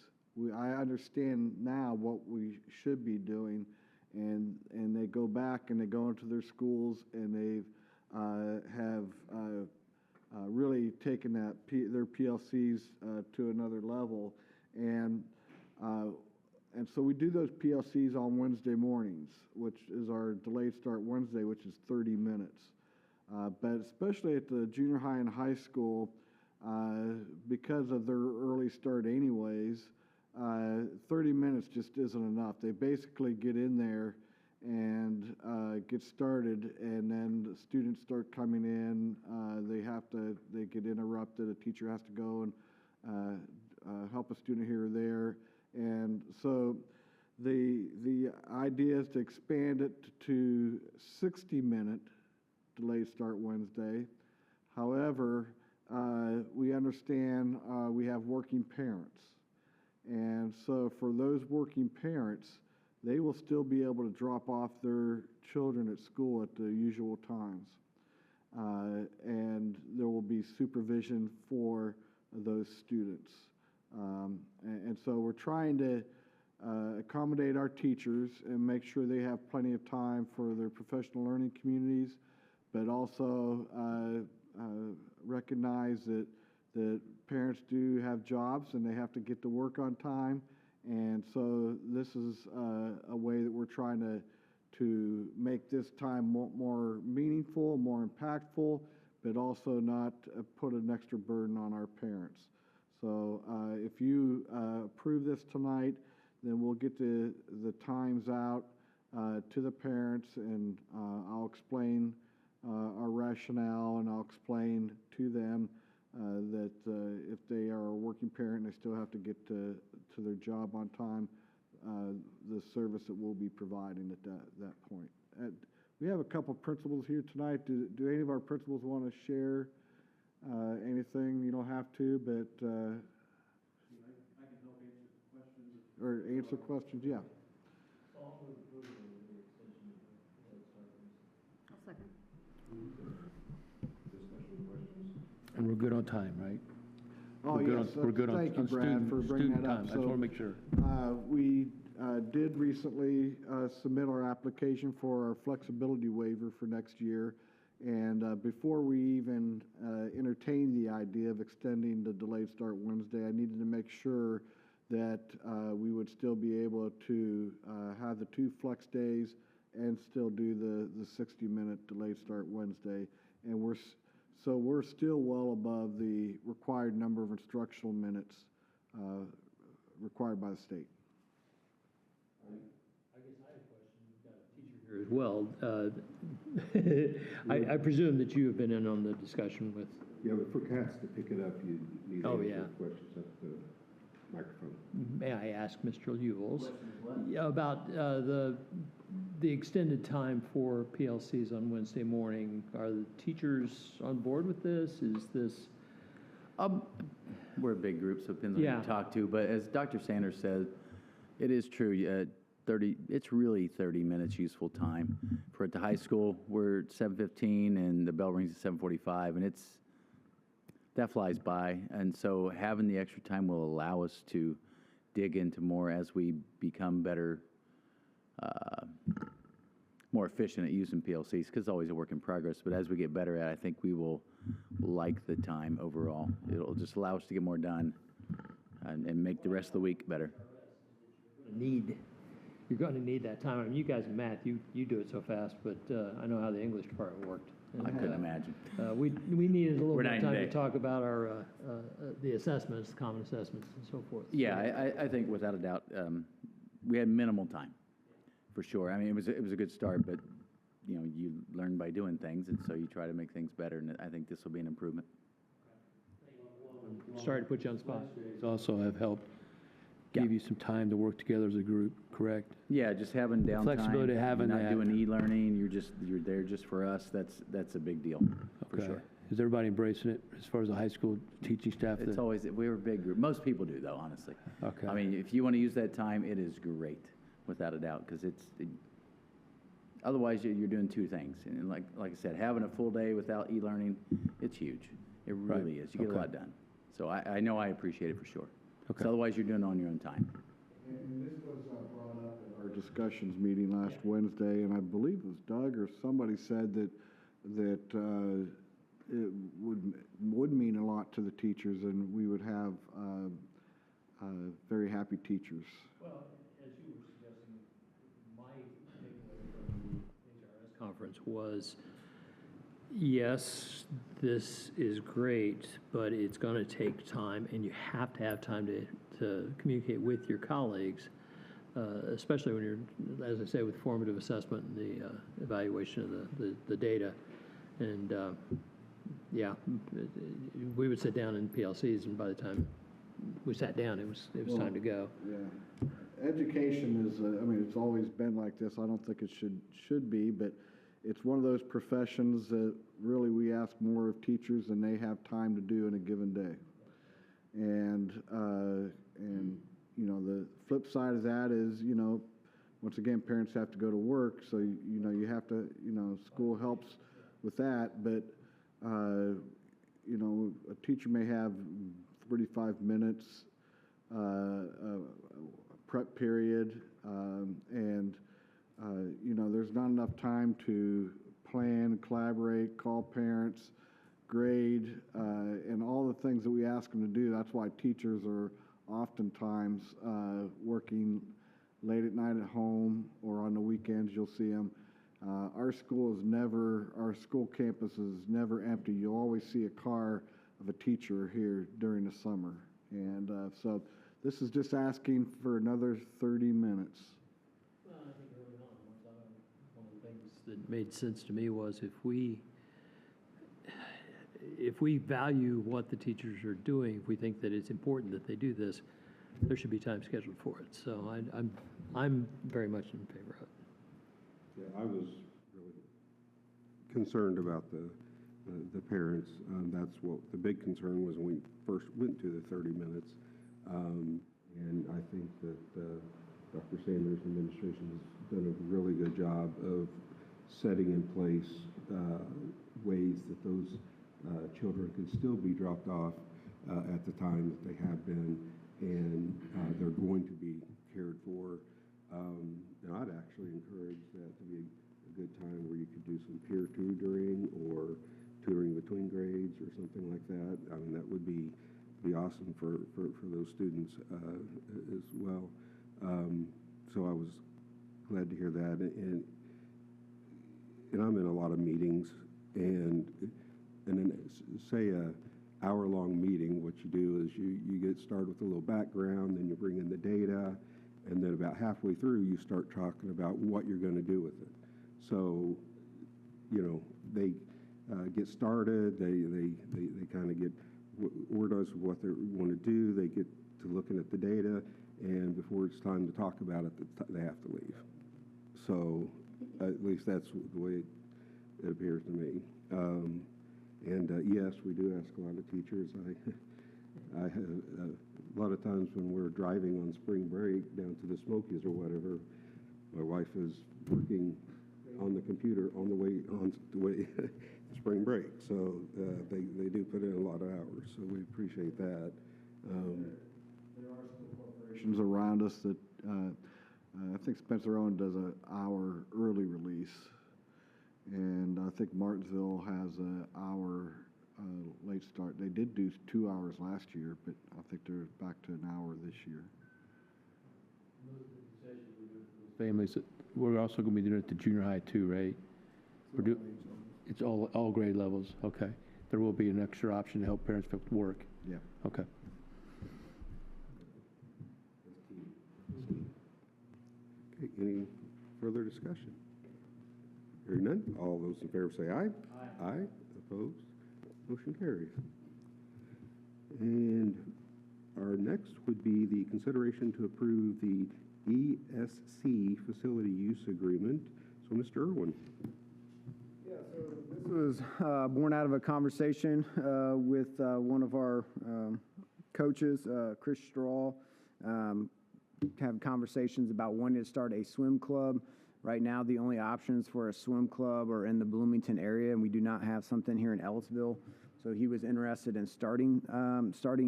I understand now what we should be doing." And they go back and they go into their schools and they have really taken their PLCs to another level. And so we do those PLCs on Wednesday mornings, which is our delayed start Wednesday, which is 30 minutes. But especially at the junior high and high school, because of their early start anyways, 30 minutes just isn't enough. They basically get in there and get started, and then the students start coming in. They get interrupted. A teacher has to go and help a student here or there. And so the idea is to expand it to 60-minute delayed start Wednesday. However, we understand we have working parents. And so for those working parents, they will still be able to drop off their children at school at the usual times. And there will be supervision for those students. And so we're trying to accommodate our teachers and make sure they have plenty of time for their professional learning communities, but also recognize that parents do have jobs and they have to get to work on time. And so this is a way that we're trying to make this time more meaningful, more impactful, but also not put an extra burden on our parents. So if you approve this tonight, then we'll get the times out to the parents, and I'll explain our rationale, and I'll explain to them that if they are a working parent and they still have to get to their job on time, the service that we'll be providing at that point. We have a couple principals here tonight. Do any of our principals want to share anything? You don't have to, but I can help answer questions. Or answer questions, yeah. And we're good on time, right? Oh, We're good yes. on- we're good on- Thank you, on Brad, student- for bringing student that up. time. I just wanna make sure. We did recently submit our application for our flexibility waiver for next year. And before we even entertained the idea of extending the delayed start Wednesday, I needed to make sure that we would still be able to have the 2 flex days and still do the 60-minute delayed start Wednesday. And we're still well above the required number of instructional minutes required by the state. I guess I have a question. We've got a teacher here as well. I presume that you have been in on the discussion with. Yeah, but for Katz to pick it up, you need to Oh, answer yeah. questions at the microphone. May I ask Mr. Ewells about the extended time for PLCs on Wednesday morning? Are the teachers on board with this? Is this? We're a big group, so it depends on who Yeah. you talk to. But as Dr. Sanders said, it is true. It's really 30 minutes useful time. For at the high school, we're at 7:15 and the bell rings at 7:45, and that flies by. And so having the extra time will allow us to dig into more as we become better, more efficient at using PLCs, because it's always a work in progress. But as we get better at it, I think we will like the time overall. It'll just allow us to get more done and make the rest of the week better. You're going to need that time. I mean, you guys in math, you do it so fast, but I know how the English department worked. And, I couldn't imagine. We needed a little We're bit of night and time to day. talk about our the assessments, the common assessments, and so forth. Yeah, I think without a doubt, we had minimal time, for sure. I mean, it was a good start, but you learn by doing things, and so you try to make things better. And I think this will be an improvement. Sorry to put you on the spot. Also have helped give you some time to work together as a group, correct? Yeah, just having downtime. Flexibility, having not that. doing e-learning. You're there just for us. That's a big deal, for Okay. sure. Is everybody embracing it as far as the high school teaching staff? It's always, we're a big group. Most people do, though, honestly. Okay. I mean, if you want to use that time, it is great, without a doubt, because otherwise you're doing 2 things. And like I said, having a full day without e-learning, it's huge. It really is. You get a lot done. So I know I appreciate it for sure. Okay. 'Cause otherwise you're doing it on your own time. And this was brought up at our discussions meeting last Wednesday, and I believe it was Doug or somebody said that it would mean a lot to the teachers, and we would have very happy teachers. Well, as you were suggesting, my takeaway from the HRS conference was, yes, this is great, but it's going to take time, and you have to have time to communicate with your colleagues, especially when you're, as I say, with formative assessment and the evaluation of the data. And yeah, we would sit down in PLCs, and by the time we sat down, it was time to go. Yeah. Education is, I mean, it's always been like this. I don't think it should be, but it's one of those professions that really we ask more of teachers than they have time to do in a given day. And the flip side of that is, once again, parents have to go to work, so, you have to, school helps with that, but, a teacher may have 35 minutes prep period, and there's not enough time to plan, collaborate, call parents, grade, and all the things that we ask them to do. That's why teachers are oftentimes working late at night at home, or on the weekends you'll see them. Our school campus is never empty. You'll always see a car of a teacher here during the summer. And so this is just asking for another 30 minutes. Well, I think early on, one of the things that made sense to me was if we value what the teachers are doing, if we think that it's important that they do this, there should be time scheduled for it. So I'm very much in favor of it. Yeah, I was really concerned about the parents. That's what the big concern was when we first went to the 30 minutes. And I think that Dr. Sanders' administration has done a really good job of setting in place ways that those children can still be dropped off at the time that they have been, and they're going to be cared for. And I'd actually encourage that to be a good time where you could do some peer tutoring or tutoring between grades or something like that. I mean, that would be awesome for those students as well. So I was glad to hear that. And I'm in a lot of meetings, and then say a hour-long meeting, what you do is you get started with a little background, then you bring in the data, and then about halfway through, you start talking about what you're going to do with it. So, you know, they get started, they kind of get organized with what they want to do, they get to looking at the data, and before it's time to talk about it, they have to leave. So, at least that's the way it appears to me. Yes, we do ask a lot of teachers. I have a lot of times when we're driving on spring break down to the Smokies or whatever, my wife is working on the computer on the way to spring break. So they do put in a lot of hours. So we appreciate that. There are still corporations around us that I think Spencer Owen does an hour early release, and I think Martinsville has an hour late start. They did do 2 hours last year, but I think they're back to an hour this year. Families, we're also going to be doing it at the junior high too, right? It's all grade levels. Okay. There will be an extra option to help parents pick work. Yeah. Okay. Okay, any further discussion? Hearing none, all those in favor say aye. Aye. Aye. Opposed? Motion carries. And our next would be the consideration to approve the ESC facility use agreement. So, Mr. Irwin. Yeah, so this was born out of a conversation with one of our coaches, Chris Straw. Have conversations about wanting to start a swim club. Right now, the only options for a swim club are in the Bloomington area, and we do not have something here in Ellisville. So he was interested in starting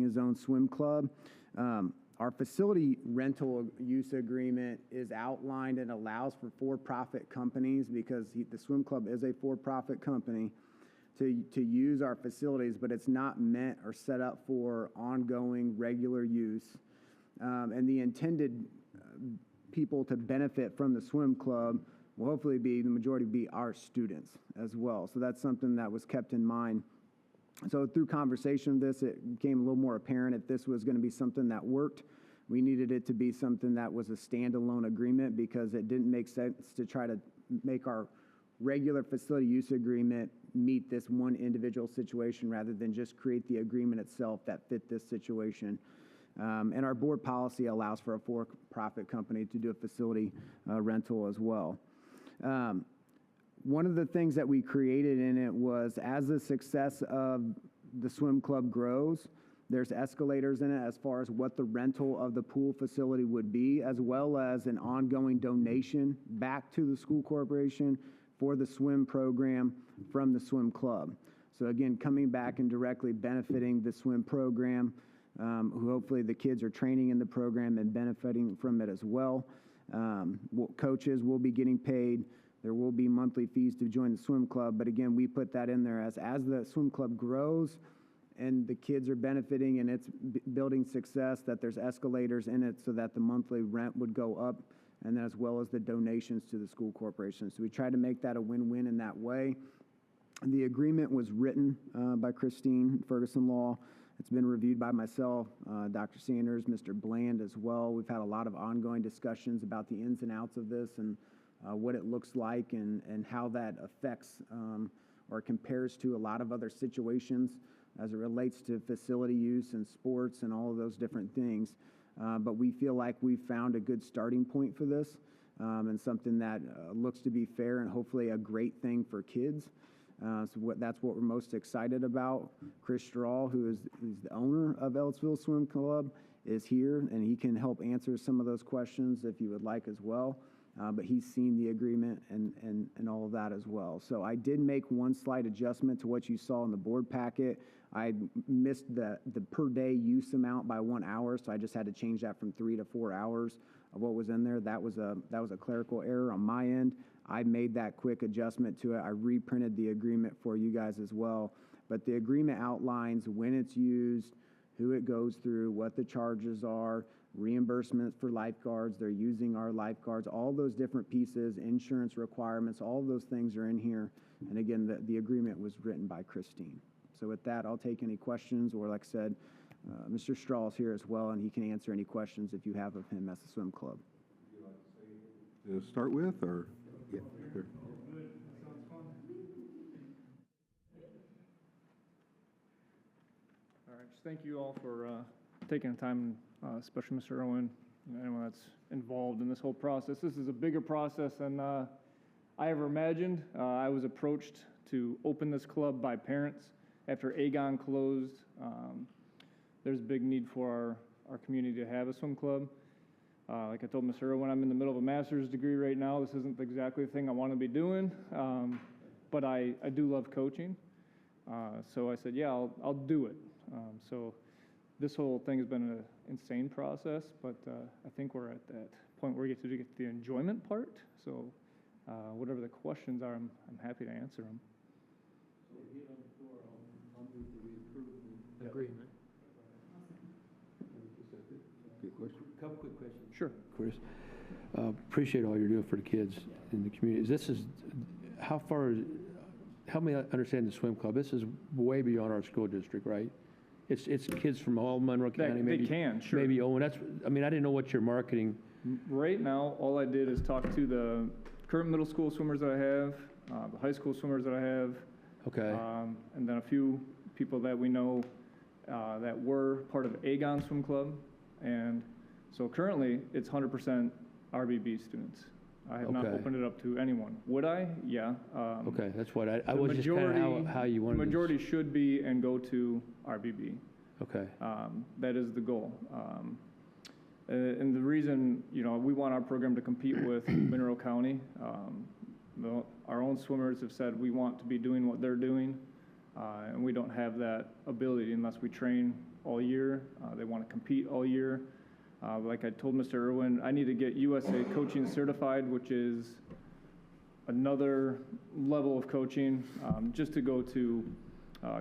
his own swim club. Our facility rental use agreement is outlined and allows for for-profit companies, because the swim club is a for-profit company, to use our facilities, but it's not meant or set up for ongoing regular use. And the intended people to benefit from the swim club will hopefully be, the majority be our students as well. So that's something that was kept in mind. So through conversation of this, it became a little more apparent if this was going to be something that worked. We needed it to be something that was a standalone agreement, because it didn't make sense to try to make our regular facility use agreement meet this one individual situation rather than just create the agreement itself that fit this situation. And our board policy allows for a for-profit company to do a facility rental as well. One of the things that we created in it was, as the success of the swim club grows, there's escalators in it as far as what the rental of the pool facility would be, as well as an ongoing donation back to the school corporation for the swim program from the swim club. So again, coming back and directly benefiting the swim program, who hopefully the kids are training in the program and benefiting from it as well. Coaches will be getting paid. There will be monthly fees to join the swim club, but again, we put that in there as the swim club grows and the kids are benefiting and it's building success, that there's escalators in it so that the monthly rent would go up, and as well as the donations to the school corporation. So we tried to make that a win-win in that way. The agreement was written by Christine Ferguson Law. It's been reviewed by myself, Dr. Sanders, Mr. Bland as well. We've had a lot of ongoing discussions about the ins and outs of this and what it looks like and how that affects or compares to a lot of other situations as it relates to facility use and sports and all of those different things. but we feel like we've found a good starting point for this, and something that looks to be fair and hopefully a great thing for kids. That's what we're most excited about. Chris Strahl, who's the owner of Ellisville Swim Club, is here, and he can help answer some of those questions if you would like as well. But he's seen the agreement and all of that as well. So I did make one slight adjustment to what you saw in the board packet. I missed the per day use amount by 1 hour, so I just had to change that from 3 to 4 hours of what was in there. That was a clerical error on my end. I made that quick adjustment to it. I reprinted the agreement for you guys as well. But the agreement outlines when it's used, who it goes through, what the charges are, reimbursements for lifeguards, they're using our lifeguards, all those different pieces, insurance requirements, all those things are in here. And again, the agreement was written by Christine. So with that, I'll take any questions, or like I said, Mr. Strahl is here as well, and he can answer any questions if you have of him as a swim club. To start with, or? Yeah, sure. All right, just thank you all for taking the time, especially Mr. Irwin, and anyone that's involved in this whole process. This is a bigger process than I ever imagined. I was approached to open this club by parents after Aegon closed. There's a big need for our community to have a swim club. Like I told Mr. Irwin, I'm in the middle of a master's degree right now. This isn't exactly the thing I want to be doing, but I do love coaching. So I said, yeah, I'll do it. So this whole thing has been an insane process, but I think we're at that point where we get to get the enjoyment part. So whatever the questions are, I'm happy to answer them. So here on the floor, I'll move that we approve the agreement. Good question. Couple quick questions. Sure. Chris, appreciate all you're doing for the kids in the community. Help me understand the swim club. This is way beyond our school district, right? It's kids from all Monroe County. They can, sure. Maybe Owen. I didn't know what your marketing. Right now, all I did is talk to the current middle school swimmers that I have, the high school swimmers that I have. Okay. And then a few people that we know that were part of Aegon Swim Club. And so currently, it's 100% RBB students. I have not opened it up to anyone. Would I? Yeah. Okay, that's what I was just kind of how you wanted. The majority should be and go to RBB. Okay. That is the goal. And the reason, we want our program to compete with Monroe County. Our own swimmers have said we want to be doing what they're doing, and we don't have that ability unless we train all year. They want to compete all year. Like I told Mr. Irwin, I need to get USA Coaching Certified, which is another level of coaching, just to go to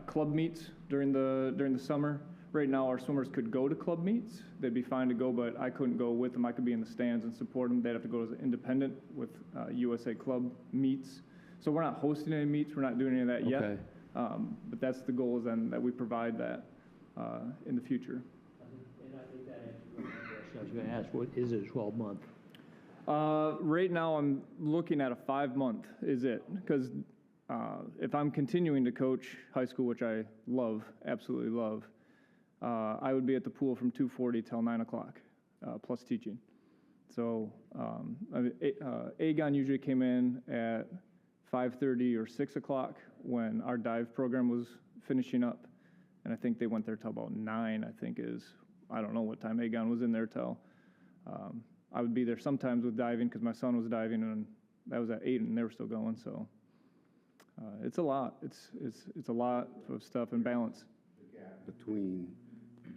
club meets during the summer. Right now, our swimmers could go to club meets. They'd be fine to go, but I couldn't go with them. I could be in the stands and support them. They'd have to go as an independent with USA Club meets. So we're not hosting any meets. We're not doing any of that yet. But that's the goal, is then that we provide that in the future. And I think that answers my question. I was going to ask, what is it, 12-month? Right now, I'm looking at a 5-month is it, because if I'm continuing to coach high school, which I love, absolutely love, I would be at the pool from 2:40 till 9 o'clock, plus teaching. So Aegon usually came in at 5:30 or 6 o'clock when our dive program was finishing up, and I think they went there till about 9. I don't know what time Aegon was in there till. I would be there sometimes with diving because my son was diving, and that was at 8, and they were still going. So it's a lot. It's a lot of stuff and balance. The gap between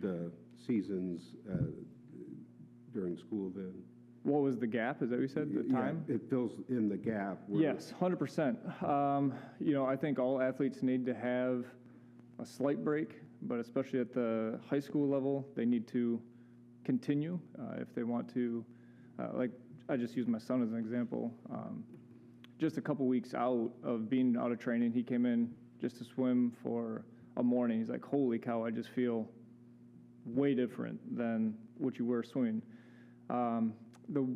the seasons during school, then. What was the gap? Is that what you said? The time? It fills in the gap. Yes, 100%. I think all athletes need to have a slight break, but especially at the high school level, they need to continue if they want to. Like I just used my son as an example. Just a couple weeks out of being out of training, he came in just to swim for a morning. He's like, holy cow, I just feel way different than what you were swimming. The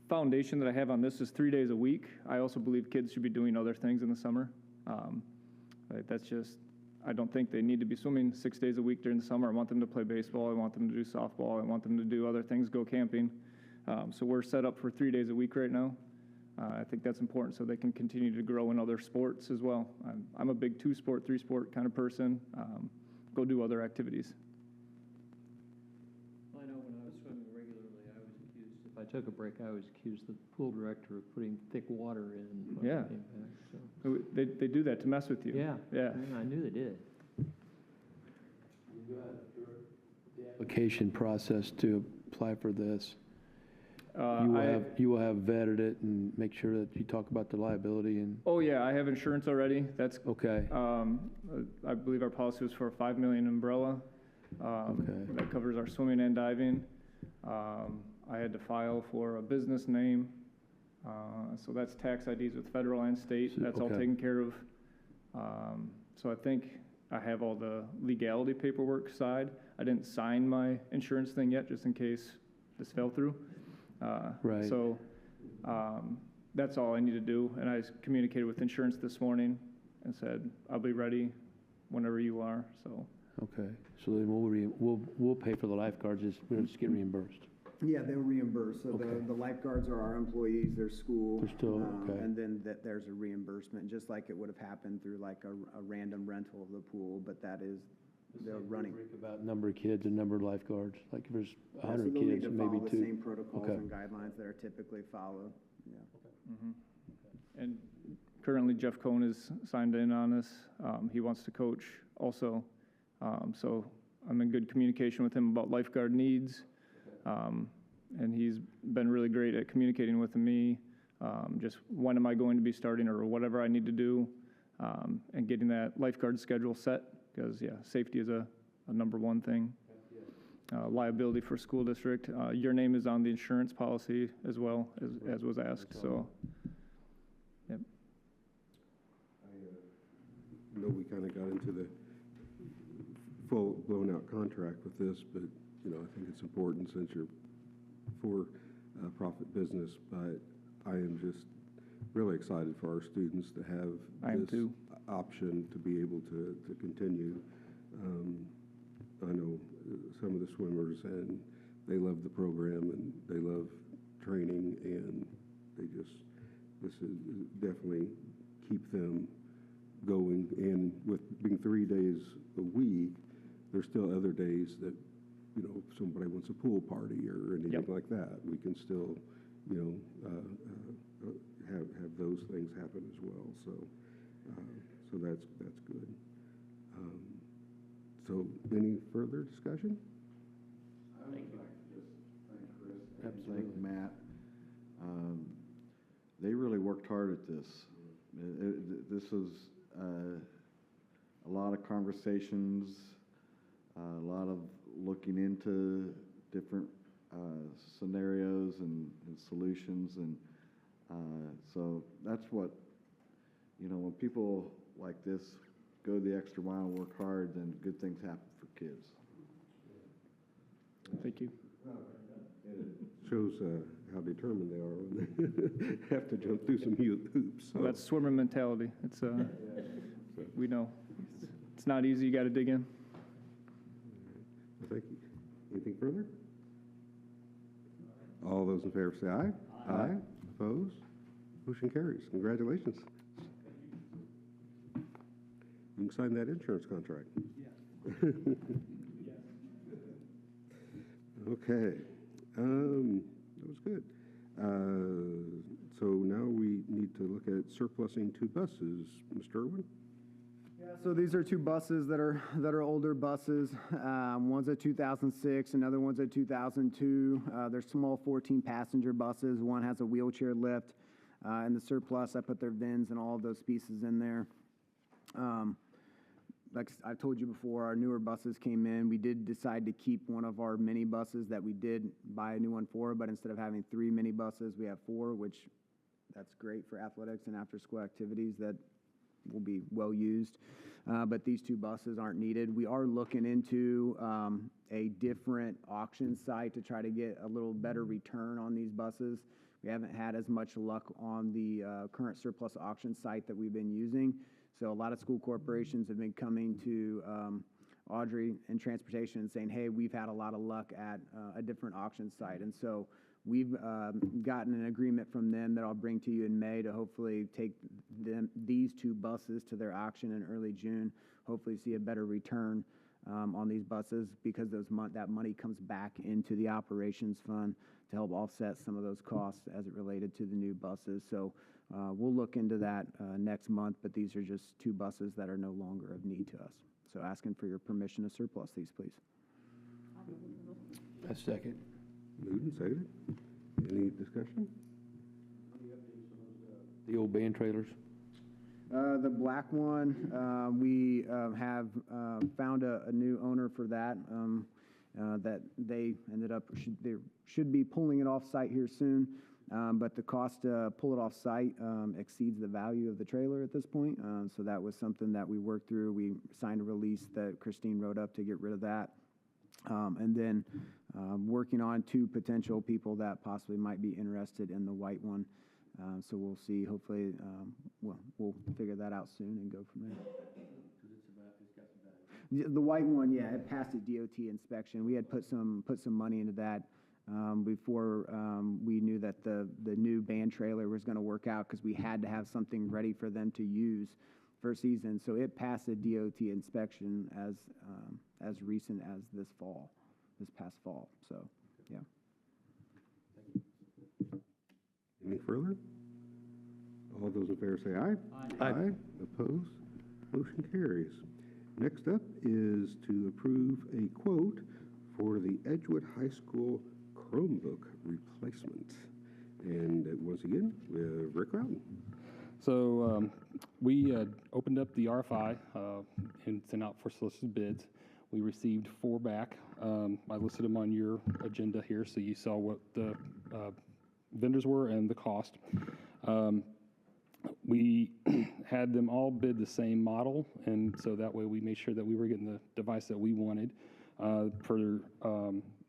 foundation that I have on this is 3 days a week. I also believe kids should be doing other things in the summer. I don't think they need to be swimming 6 days a week during the summer. I want them to play baseball. I want them to do softball. I want them to do other things, go camping. So we're set up for 3 days a week right now. I think that's important so they can continue to grow in other sports as well. I'm a big 2-sport, 3-sport kind of person. Go do other activities. I know when I was swimming regularly, I was accused, if I took a break, I was accused the pool director of putting thick water in when I Yeah. came back, so. They do that to mess with you. Yeah. Yeah. I knew they did. Application process to apply for this. I You will have vetted it and make sure that you talk about the liability and, Oh, yeah, I have insurance already. That's, okay, I believe our policy was for a $5 million umbrella. Okay. That covers our swimming and diving. I had to file for a business name. So that's tax IDs with federal and state. So- That's all okay. taken care of. So I think I have all the legality paperwork side. I didn't sign my insurance thing yet, just in case this fell through. Right. So that's all I need to do. And I communicated with insurance this morning and said, I'll be ready whenever you are, so. okay. So then we'll pay for the lifeguards, we'll just get reimbursed. Yeah, they'll reimburse. So Okay. the lifeguards are our employees, their school. They're still, okay. And then there's a reimbursement, just like it would have happened through like a random rental of the pool, but that is, they're running. About number of kids and number of lifeguards, like if there's Yeah, so 100 they'll need kids, to maybe follow the 2. same protocols Okay. and guidelines that are typically followed, yeah. And currently Jeff Cohn is signed in on this. He wants to coach also. So I'm in good communication with him about lifeguard needs. And he's been really great at communicating with me, just when am I going to be starting or whatever I need to do, and getting that lifeguard schedule set, because, yeah, safety is a number one thing. Liability for school district. Your name is on the insurance policy as well, as was asked, so. Yep. I know we kind of got into the full blown-out contract with this, but, you know, I think it's important since you're for-profit business, but I am just really excited for our students to have I am this too. option to be able to continue. I know some of the swimmers, and they love the program, and they love training, and this is definitely keep them going. And with being 3 days a week, there's still other days that, you know, if somebody wants a pool party or anything Yep. like that, we can still, you know, have those things happen as well. So, so that's good. So, any further discussion? Thank Matt. They really worked hard at this. This was a lot of conversations, a lot of looking into different scenarios and solutions, and so that's what, you know, when people like this go the extra mile and work hard, then good things happen for kids. Thank you. Shows how determined they are when they have to jump through some hoops. So. Well, that's swimmer mentality. It's, we know. It's not easy, you gotta dig in. Well, thank you. Anything further? All those in favor say aye. Aye. Opposed? Motion carries. Congratulations. You can sign that insurance contract. Yeah. Okay. That was good. So now we need to look at surplusing 2 buses. Mr. Irwin? Yeah, so these are 2 buses that are older buses. One's a 2006, another one's a 2002. They're small 14-passenger buses. One has a wheelchair lift. In the surplus, I put their VINs and all of those pieces in there. Like I've told you before, our newer buses came in. We did decide to keep one of our mini buses that we did buy a new one for, but instead of having 3 mini buses, we have 4, which that's great for athletics and after-school activities that will be well used. But these 2 buses aren't needed. We are looking into a different auction site to try to get a little better return on these buses. We haven't had as much luck on the current surplus auction site that we've been using. So a lot of school corporations have been coming to Audrey in transportation and saying, hey, we've had a lot of luck at a different auction site. And so we've gotten an agreement from them that I'll bring to you in May to hopefully take these 2 buses to their auction in early June, hopefully see a better return on these buses because that money comes back into the operations fund to help offset some of those costs as it related to the new buses. So we'll look into that next month, but these are just 2 buses that are no longer of need to us. So asking for your permission to surplus these, please. A second. Moved and seconded. Any discussion? The old band trailers? The black one, we have found a new owner for that. That they ended up, they should be pulling it off site here soon, but the cost to pull it off site exceeds the value of the trailer at this point. So that was something that we worked through. We signed a release that Christine wrote up to get rid of that. And then working on 2 potential people that possibly might be interested in the white one. So we'll see. Hopefully, we'll figure that out soon and go from there. The white one, yeah, it passed a DOT inspection. We had put some money into that before we knew that the new band trailer was going to work out because we had to have something ready for them to use for season. So it passed a DOT inspection as recent as this past fall. So, yeah. Any further? All those in favor say aye. Aye. Aye. Opposed? Motion carries. Next up is to approve a quote for the Edgewood High School Chromebook replacement. And once again, with Rick Rowden. So we opened up the RFI and sent out for solicited bids. We received 4 back. I listed them on your agenda here, so you saw what the vendors were and the cost. We had them all bid the same model, and so that way we made sure that we were getting the device that we wanted per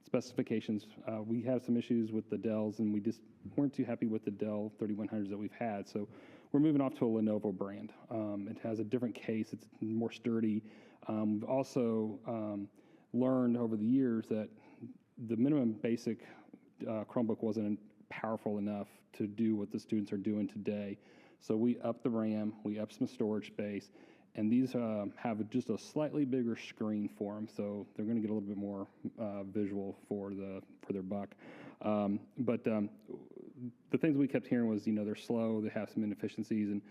specifications. We have some issues with the Dells, and we just weren't too happy with the Dell 3100s that we've had, so we're moving off to a Lenovo brand. It has a different case. It's more sturdy. We've also learned over the years that the minimum basic Chromebook wasn't powerful enough to do what the students are doing today. So we upped the RAM, we upped some storage space, and these have just a slightly bigger screen for them, so they're going to get a little bit more visual for their buck. But the things we kept hearing was, they're slow, they have some inefficiencies, and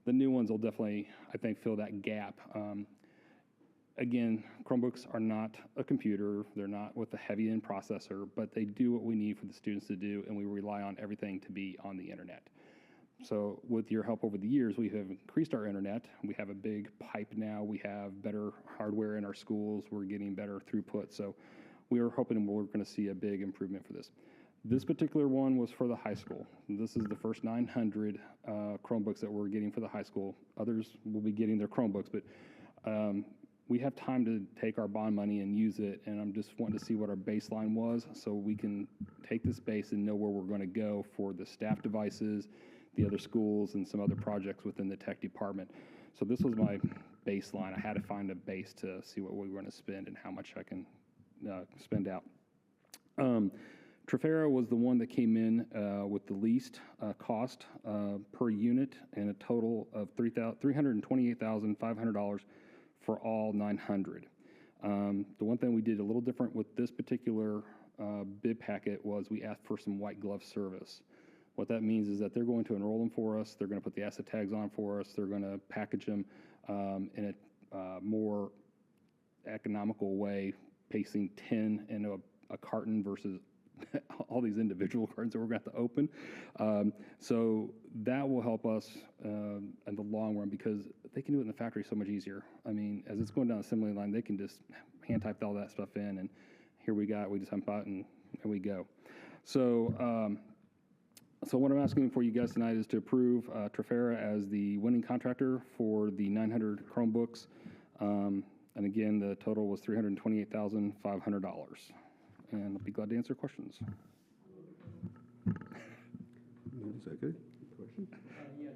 the new ones will definitely, I think, fill that gap. Again, Chromebooks are not a computer. They're not with a heavy-end processor, but they do what we need for the students to do, and we rely on everything to be on the internet. So with your help over the years, we have increased our internet. We have a big pipe now. We have better hardware in our schools. We're getting better throughput. So we are hoping we're going to see a big improvement for this. This particular one was for the high school. This is the first 900 Chromebooks that we're getting for the high school. Others will be getting their Chromebooks, but we have time to take our bond money and use it, and I'm just wanting to see what our baseline was so we can take this base and know where we're going to go for the staff devices, the other schools, and some other projects within the tech department. So this was my baseline. I had to find a base to see what we were going to spend and how much I can spend out. Trafera was the one that came in with the least cost per unit, and a total of $328,500 for all 900. The one thing we did a little different with this particular bid packet was we asked for some white glove service. What that means is that they're going to enroll them for us, they're going to put the asset tags on for us, they're going to package them in a more economical way, pacing 10 in a carton versus all these individual cartons that we're going to have to open. So that will help us in the long run because they can do it in the factory so much easier. I mean, as it's going down the assembly line, they can just hand type all that stuff in, and here we just hump out and we go. So, so what I'm asking for you guys tonight is to approve Trafera as the winning contractor for the 900 Chromebooks. And again, the total was $328,500. And I'll be glad to answer questions. Second. Question? Yeah,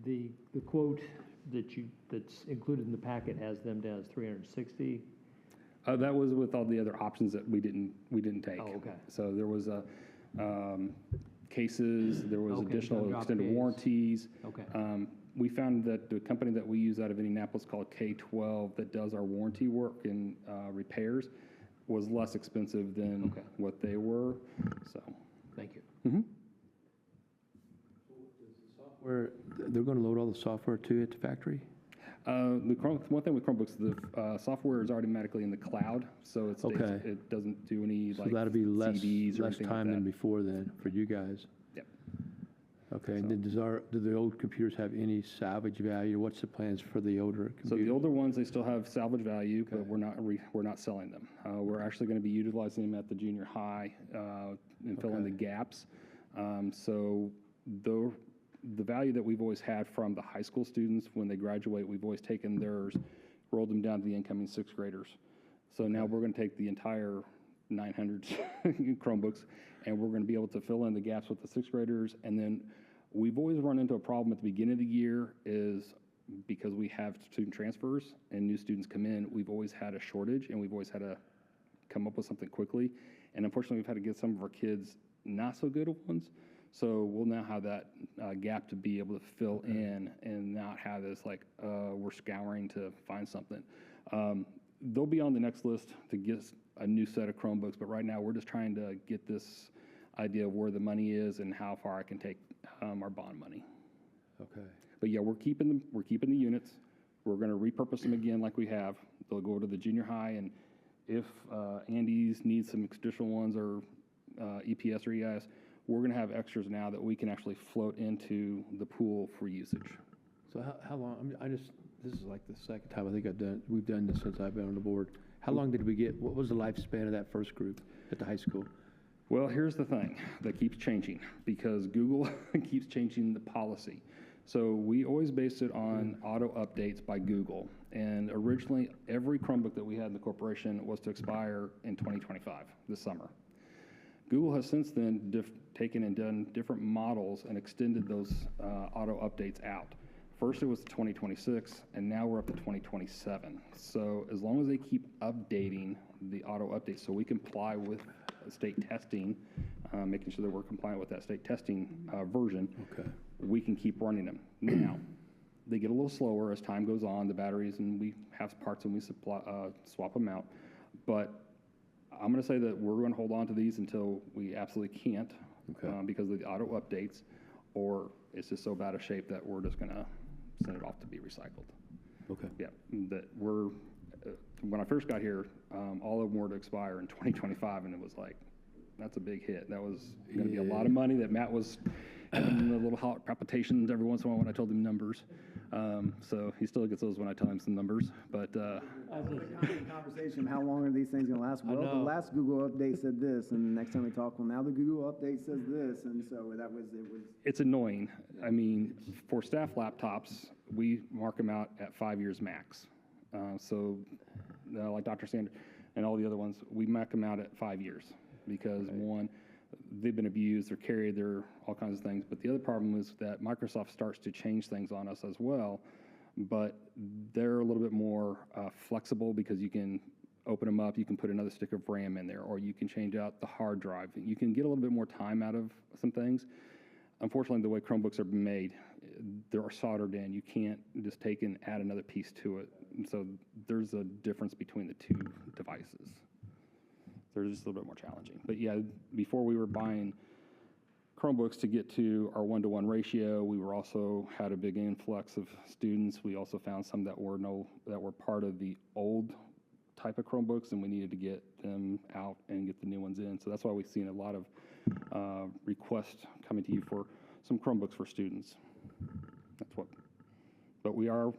just the quote that's included in the packet has them down as 360? That was with all the other options that we didn't take. Oh, okay. So there was cases, there was Okay, additional drop extended case. warranties. Okay. We found that the company that we use out of Indianapolis called K-12 that does our warranty work and repairs was less expensive than Okay. what they were, so. Thank you. Mhm. Where, they're going to load all the software too at the factory? One thing with Chromebooks, the software is automatically in the cloud, so it stays, Okay. it doesn't do any So like that'll be less, CDs or less anything like time than that. before then for you guys? Yep. Okay, and then do the old computers have any salvage value? What's the plans for the older computers? So the older ones, they still have salvage value, but we're not selling them. We're actually going to be utilizing them at the junior high and fill in the gaps. So the value that we've always had from the high school students when they graduate, we've always taken theirs, rolled them down to the incoming sixth graders. So now we're going to take the entire 900 Chromebooks, and we're going to be able to fill in the gaps with the sixth graders. And then we've always run into a problem at the beginning of the year is because we have student transfers and new students come in, we've always had a shortage, and we've always had to come up with something quickly. And unfortunately, we've had to get some of our kids not so good ones. So we'll now have that gap to be able to fill in and not have this like we're scouring to find something. They'll be on the next list to get a new set of Chromebooks, but right now we're just trying to get this idea of where the money is and how far I can take our bond money. Okay. But yeah, we're keeping the units. We're going to repurpose them again like we have. They'll go to the junior high, and if Andy's needs some additional ones or EPS or EIS, we're going to have extras now that we can actually float into the pool for usage. So how long, this is like the second time I think we've done this since I've been on the board. How long did we get, what was the lifespan of that first group at the high school? Well, here's the thing that keeps changing because Google keeps changing the policy. So we always based it on auto updates by Google. And originally, every Chromebook that we had in the corporation was to expire in 2025, this summer. Google has since then taken and done different models and extended those auto updates out. First it was 2026, and now we're up to 2027. So as long as they keep updating the auto updates so we comply with state testing, making sure that we're compliant with that state testing version, we can keep running them. Now, they get a little slower as time goes on, the batteries, and we have parts and we swap them out. But I'm going to say that we're going to hold on to these until we absolutely can't because of the auto updates, or it's just so bad a shape that we're just going to send it off to be recycled. Okay. Yeah, that we're, when I first got here, all of them were to expire in 2025, and it was like, that's a big hit. That was going to be a lot of money that Matt was having a little heart palpitations every once in a while when I told him numbers. So he still gets those when I tell him some numbers. But conversation, how long are these things going to last? Well, the last Google update said this, and next time we talk, well, now the Google update says this, and so it was. It's annoying. I mean, for staff laptops, we mark them out at 5 years max. So like Dr. Sanders and all the other ones, we mark them out at 5 years because one, they've been abused, they're carried, they're all kinds of things. But the other problem is that Microsoft starts to change things on us as well, but they're a little bit more flexible because you can open them up, you can put another stick of RAM in there, or you can change out the hard drive. You can get a little bit more time out of some things. Unfortunately, the way Chromebooks are made, they're soldered in. You can't just take and add another piece to it. And so there's a difference between the two devices. They're just a little bit more challenging. But yeah, before we were buying Chromebooks to get to our 1-to-1 ratio, we were also had a big influx of students. We also found some that were part of the old type of Chromebooks, and we needed to get them out and get the new ones in. So that's why we've seen a lot of requests coming to you for some Chromebooks for students. But we are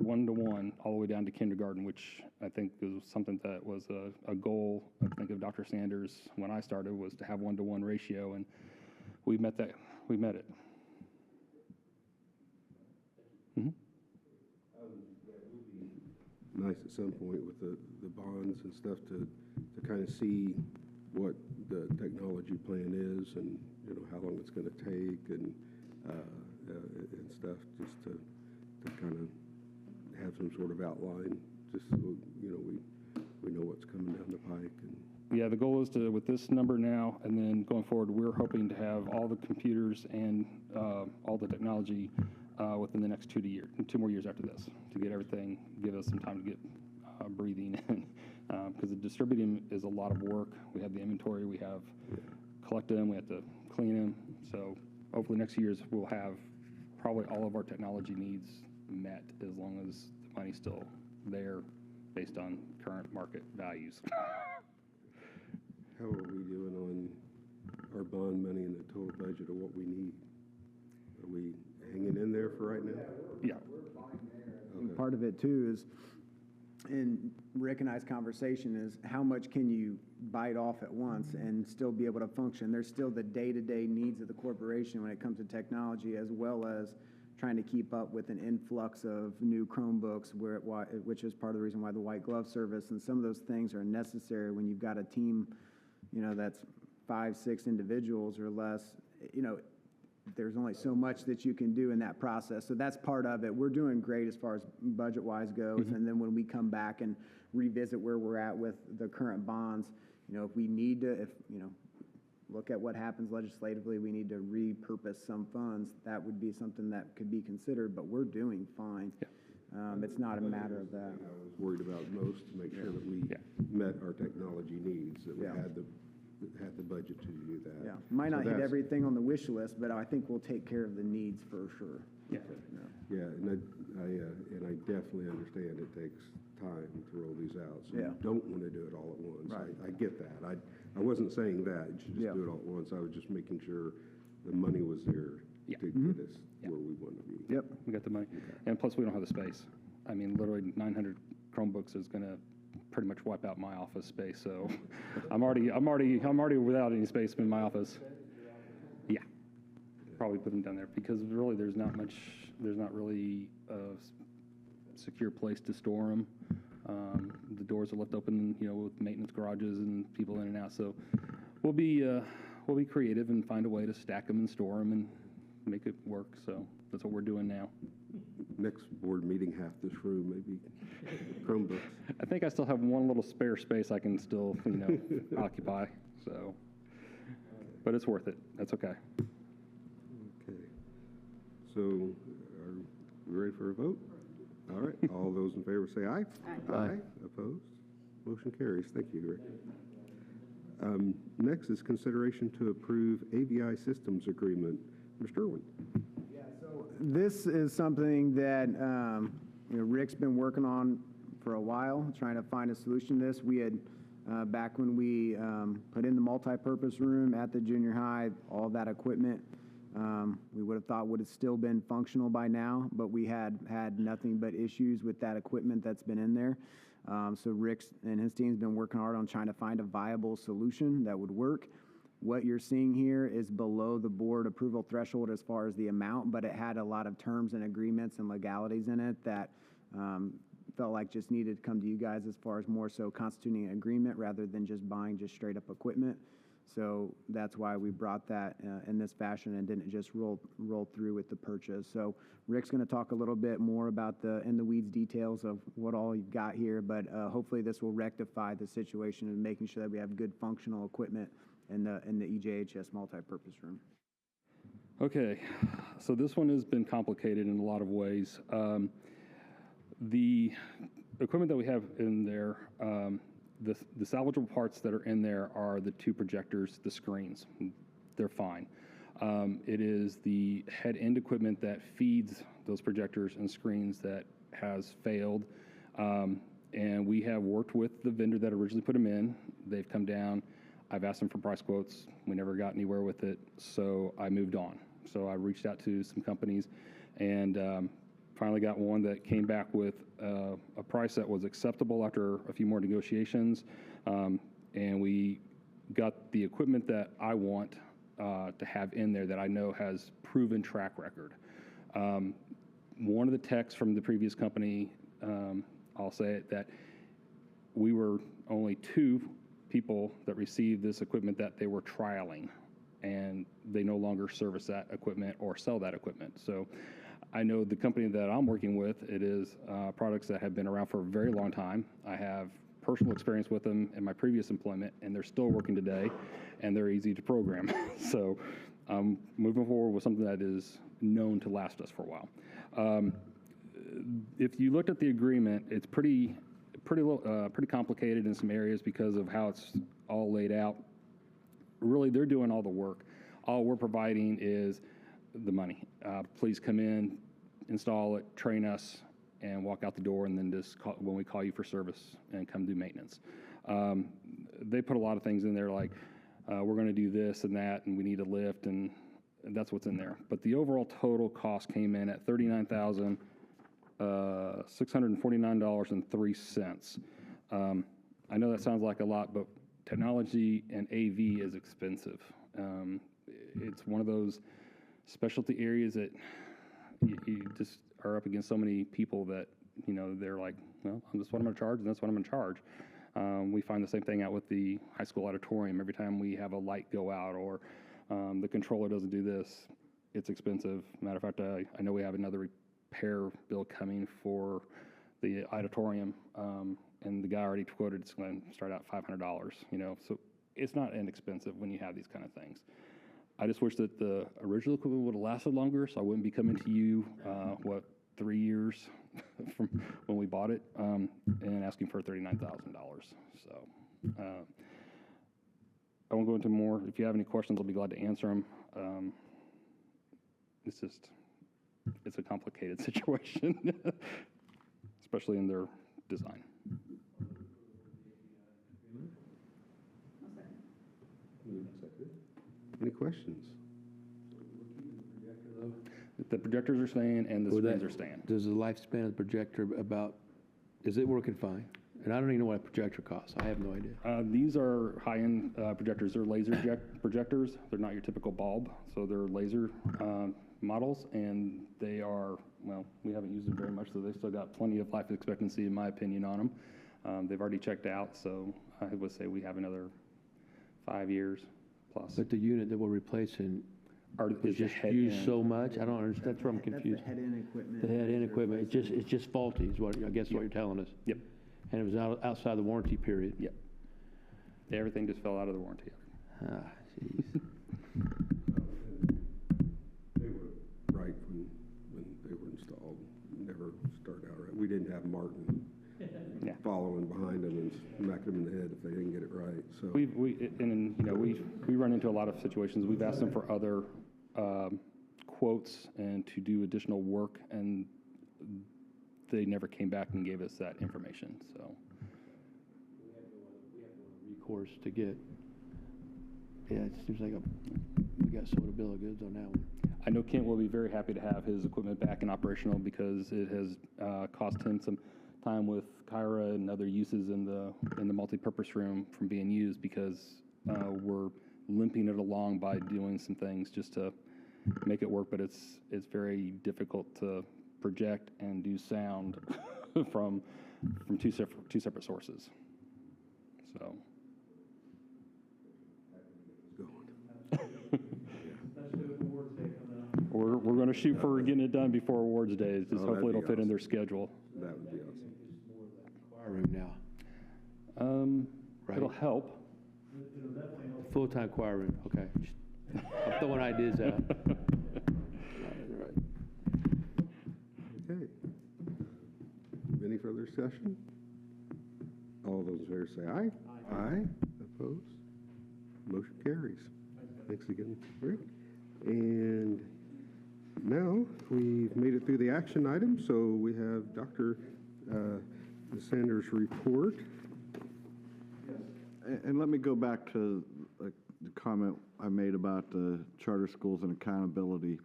1-to-1 all the way down to kindergarten, which I think is something that was a goal, I think, of Dr. Sanders when I started, was to have 1-to-1 ratio, and we met that. We met it. That would be nice at some point with the bonds and stuff to kind of see what the technology plan is and how long it's going to take and stuff, just to kind of have some sort of outline, just so, you know, we know what's coming down the pike. And Yeah, the goal is to, with this number now, and then going forward, we're hoping to have all the computers and all the technology within the next 2 more years after this, to get everything, give us some time to get breathing in. Because the distributing is a lot of work. We have the inventory, we have collect them, we have to clean them. So hopefully next year's we'll have probably all of our technology needs met, as long as the money's still there based on current market values. how are we doing on our bond money and the total budget of what we need? Are we hanging in there for right now? Yeah. And part of it too is, in Rick and I's conversation, is how much can you bite off at once and still be able to function? There's still the day-to-day needs of the corporation when it comes to technology, as well as trying to keep up with an influx of new Chromebooks, which is part of the reason why the white glove service and some of those things are necessary when you've got a team, you know, that's 5, 6 individuals or less. You know, there's only so much that you can do in that process. So that's part of it. We're doing great as far as budget-wise goes. And then when we come back and revisit where we're at with the current bonds, you know, if we need to, look at what happens legislatively, we need to repurpose some funds, that would be something that could be considered, but we're doing fine. It's not a matter of that. I was worried about most, to make sure that we met our technology needs, that we had the budget to do that. Yeah, might not So hit that's- everything on the wish list, but I think we'll take care of the needs for sure. Yeah. Yeah, and I definitely understand it takes time to roll these out, so Yeah. you don't want to do it all at once. Right. I get that. I wasn't saying that, you should just do it all at once. I was just making sure the money was there to get us where we want to be. Yep. We got the money. And plus, we don't have the space. I mean, literally 900 Chromebooks is going to pretty much wipe out my office space. So I'm already without any space in my office. Yeah. Probably put them down there because really there's not really a secure place to store them. The doors are left open, you know, with maintenance garages and people in and out. So we'll be creative and find a way to stack them and store them and make it work. So that's what we're doing now. Next board meeting, half this room, maybe Chromebooks. I think I still have one little spare space I can still, you know, occupy. So, but it's worth it. That's okay. Okay. So are we ready for a vote? All right. All those in favor say aye. Aye. Opposed? Motion carries. Thank you, Rick. Next is consideration to approve AVI Systems Agreement. Mr. Irwin. Yeah, so this is something that Rick's been working on for a while, trying to find a solution to this. We had, back when we put in the multi-purpose room at the junior high, all that equipment, we would have thought would have still been functional by now, but we had nothing but issues with that equipment that's been in there. So Rick and his team's been working hard on trying to find a viable solution that would work. What you're seeing here is below the board approval threshold as far as the amount, but it had a lot of terms and agreements and legalities in it that felt like just needed to come to you guys as far as more so constituting an agreement rather than just buying just straight up equipment. So that's why we brought that in this fashion and didn't just roll through with the purchase. So Rick's going to talk a little bit more about the in the weeds details of what all you've got here, but hopefully this will rectify the situation and making sure that we have good functional equipment in the EJHS multi-purpose room. Okay, so this one has been complicated in a lot of ways. The equipment that we have in there, the salvageable parts that are in there are the 2 projectors, the screens. They're fine. It is the head-end equipment that feeds those projectors and screens that has failed. And we have worked with the vendor that originally put them in. They've come down. I've asked them for price quotes. We never got anywhere with it, so I moved on. So I reached out to some companies and finally got one that came back with a price that was acceptable after a few more negotiations. And we got the equipment that I want to have in there that I know has proven track record. One of the techs from the previous company, I'll say it, that we were only 2 people that received this equipment that they were trialing, and they no longer service that equipment or sell that equipment. So I know the company that I'm working with, it is products that have been around for a very long time. I have personal experience with them in my previous employment, and they're still working today, and they're easy to program. So I'm moving forward with something that is known to last us for a while. If you looked at the agreement, it's pretty complicated in some areas because of how it's all laid out. Really, they're doing all the work. All we're providing is the money. Please come in, install it, train us, and walk out the door, and then just call, when we call you for service, and come do maintenance. They put a lot of things in there like, we're going to do this and that, and we need a lift, and that's what's in there. But the overall total cost came in at $39,649.03. I know that sounds like a lot, but technology and AV is expensive. It's one of those specialty areas that you just are up against so many people that, you know, they're like, well, that's what I'm going to charge, and that's what I'm going to charge. We find the same thing out with the high school auditorium. Every time we have a light go out or the controller doesn't do this, it's expensive. Matter of fact, I know we have another repair bill coming for the auditorium, and the guy already quoted it's going to start out $500, you know, so it's not inexpensive when you have these kind of things. I just wish that the original equipment would have lasted longer, so I wouldn't be coming to you, 3 years from when we bought it, and asking for $39,000. So I won't go into more. If you have any questions, I'll be glad to answer them. It's a complicated situation, especially in their design. Any questions? The projectors are staying and the screens are staying. Does the lifespan of the projector is it working fine? And I don't even know what a projector costs. I have no idea. These are high-end projectors. They're laser projectors. They're not your typical bulb, so they're laser models, and they are, well, we haven't used them very much, so they've still got plenty of life expectancy, in my opinion, on them. They've already checked out, so I would say we have another 5 years plus. But the unit that we're replacing is just used so much. I don't understand. That's where I'm confused. That's the head-end equipment. The head-end equipment. It's just faulty. Is what I guess what you're telling us. Yep. And it was outside the warranty period. Yep. Everything just fell out of the warranty. Ah, jeez. They were right when they were installed. Never started out right. We didn't have Martin following behind them and smacking them in the head if they didn't get it right. So we run into a lot of situations. We've asked them for other quotes and to do additional work, and they never came back and gave us that information. So we have no recourse to get. Yeah, it seems like we got sold a bill of goods on that one. I know Kent will be very happy to have his equipment back and operational because it has cost him some time with Kyra and other uses in the multi-purpose room from being used because we're limping it along by doing some things just to make it work, but it's very difficult to project and do sound from two separate sources. So we're going to shoot for getting it done before awards day. Just hopefully it'll fit in their schedule. that would be awesome. Choir room now. Right. It'll help. Full-time choir room. Okay. I'm throwing ideas out. Right. Okay. Any further discussion? All those in favor say aye. Aye. Opposed? Motion carries. Thanks again, Rick. And now we've made it through the action items, so we have Dr. Sanders' report. And let me go back to the comment I made about the charter schools and accountability.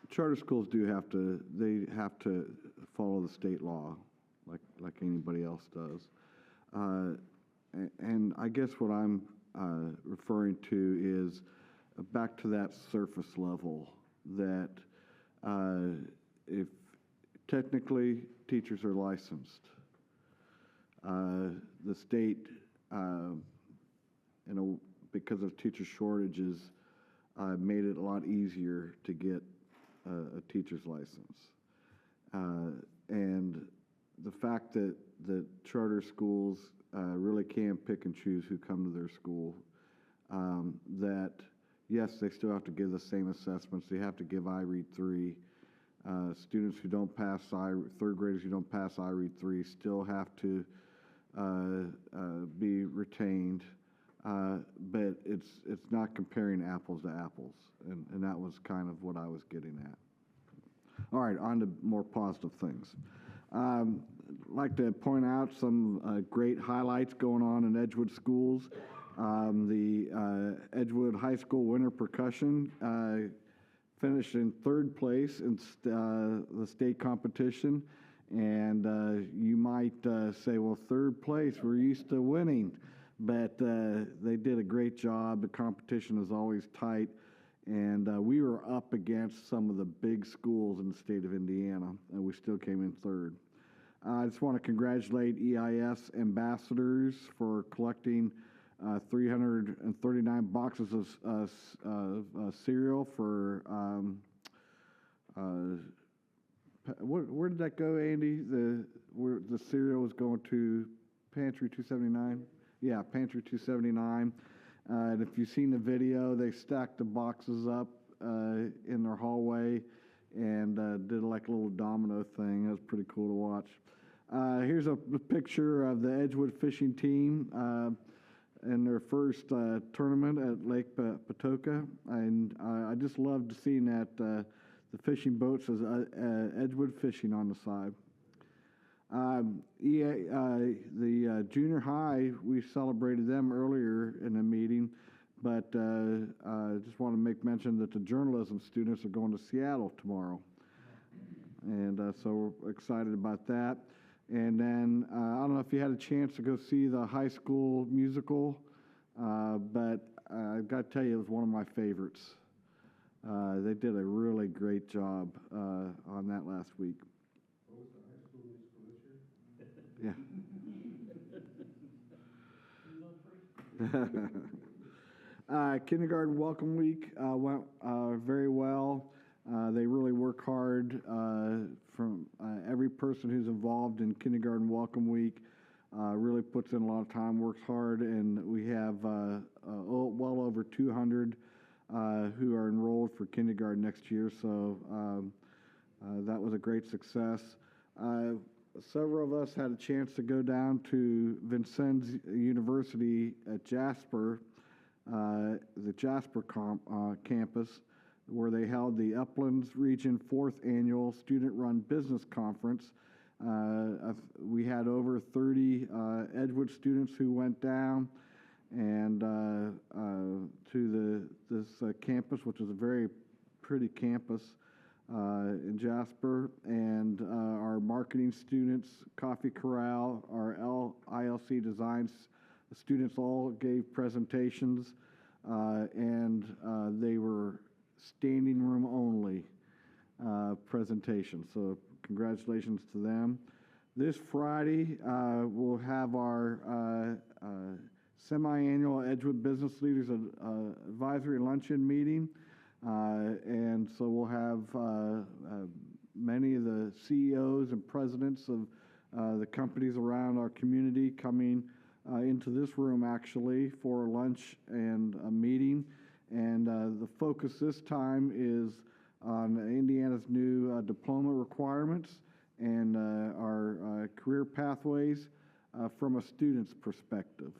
Charter schools have to follow the state law like anybody else does. And I guess what I'm referring to is back to that surface level that if technically teachers are licensed, the state, because of teacher shortages, made it a lot easier to get a teacher's license. And the fact that charter schools really can pick and choose who come to their school, that yes, they still have to give the same assessments. They have to give IREAD 3. Students who don't pass third graders who don't pass IREAD 3 still have to be retained, but it's not comparing apples to apples, and that was kind of what I was getting at. All right, on to more positive things. I'd like to point out some great highlights going on in Edgewood schools. The Edgewood High School Winter Percussion finished in third place in the state competition. And you might say, well, third place, we're used to winning. But they did a great job. The competition is always tight. And we were up against some of the big schools in the state of Indiana, and we still came in third. I just want to congratulate EIS ambassadors for collecting 339 boxes of cereal for, where did that go, Andy? Where the cereal was going to Pantry 279? Yeah, Pantry 279. And if you've seen the video, they stacked the boxes up in their hallway and did like a little domino thing. It was pretty cool to watch. Here's a picture of the Edgewood fishing team in their first tournament at Lake Patoka. And I just loved seeing that the fishing boat says Edgewood Fishing on the side. The junior high, we celebrated them earlier in the meeting, but I just want to make mention that the journalism students are going to Seattle tomorrow. And so we're excited about that. And then I don't know if you had a chance to go see the high school musical, but I've got to tell you, it was one of my favorites. They did a really great job on that last week. Yeah. Kindergarten Welcome Week went very well. They really work hard. From every person who's involved in Kindergarten Welcome Week really puts in a lot of time, works hard, and we have well over 200 who are enrolled for kindergarten next year. So that was a great success. Several of us had a chance to go down to Vincennes University at Jasper, the Jasper campus, where they held the Uplands Region 4th Annual Student-Run Business Conference. We had over 30 Edgewood students who went down and to this campus, which is a very pretty campus in Jasper, and our marketing students, Coffee Corral, our ILC Designs students all gave presentations, and they were standing room only presentations. So congratulations to them. This Friday, we'll have our semi-annual Edgewood Business Leaders Advisory Luncheon meeting. And so we'll have many of the CEOs and presidents of the companies around our community coming into this room actually for lunch and a meeting. And the focus this time is on Indiana's new diploma requirements and our career pathways from a student's perspective.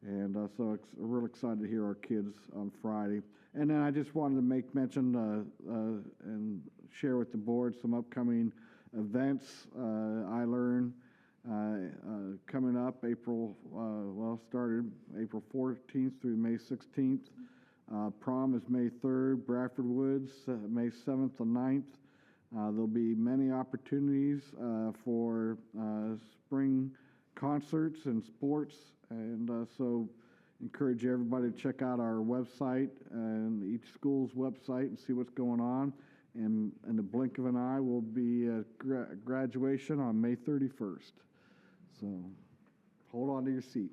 And so we're real excited to hear our kids on Friday. And then I just wanted to make mention and share with the board some upcoming events. I Learn coming up started April 14th through May 16th. Prom is May 3rd, Bradford Woods, May 7th and 9th. There'll be many opportunities for spring concerts and sports, and so encourage everybody to check out our website and each school's website and see what's going on. And in the blink of an eye will be graduation on May 31st. So hold on to your seat.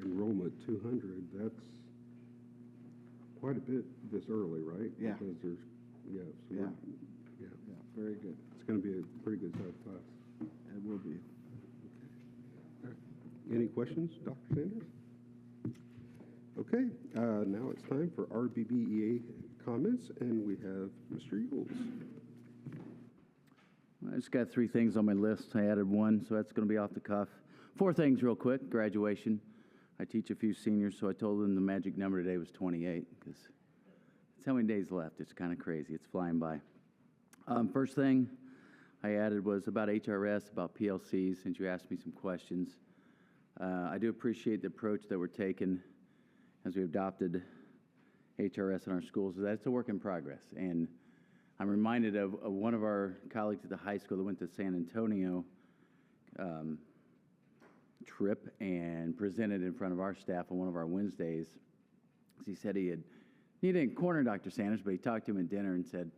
Enrollment 200, quite a bit this early, right? Yeah. Because there's, yeah, so Yeah. yeah. Yeah, very good. It's going to be a pretty good sized class. It will be. Any questions, Dr. Sanders? Okay, now it's time for RBBEA comments, and we have Mr. Yules. I just got 3 things on my list. I added 1, so that's going to be off the cuff. 4 things real quick. Graduation. I teach a few seniors, so I told them the magic number today was 28, because that's how many days left. It's kind of crazy. It's flying by. First thing I added was about HRS, about PLCs, since you asked me some questions. I do appreciate the approach that we're taking as we adopted HRS in our schools. That's a work in progress. And I'm reminded of one of our colleagues at the high school that went to San Antonio trip and presented in front of our staff on one of our Wednesdays. He said he didn't corner Dr. Sanders, but he talked to him at dinner and said,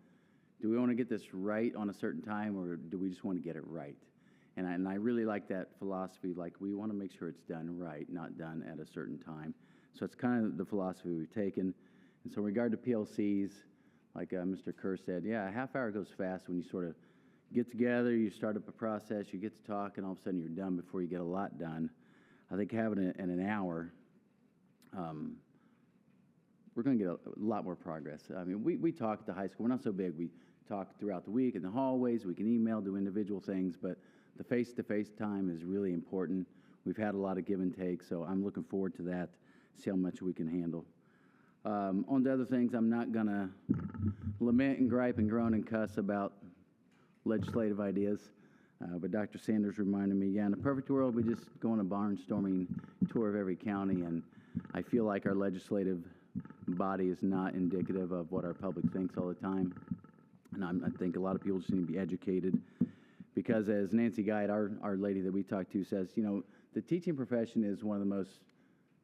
do we want to get this right on a certain time, or do we just want to get it right? And I really like that philosophy. Like, we want to make sure it's done right, not done at a certain time. So it's kind of the philosophy we've taken. And so in regard to PLCs, like Mr. Kerr said, yeah, a half hour goes fast when you sort of get together, you start up a process, you get to talk, and all of a sudden you're done before you get a lot done. I think having it in an hour, we're going to get a lot more progress. I mean, we talk at the high school. We're not so big. We talk throughout the week in the hallways. We can email, do individual things, but the face-to-face time is really important. We've had a lot of give and take, so I'm looking forward to that, see how much we can handle. On to other things, I'm not going to lament and gripe and groan and cuss about legislative ideas, but Dr. Sanders reminded me, yeah, in a perfect world, we just go on a barnstorming tour of every county, and I feel like our legislative body is not indicative of what our public thinks all the time. And I think a lot of people just need to be educated, because as Nancy Guide, our lady that we talked to, says, you know, the teaching profession is one of the most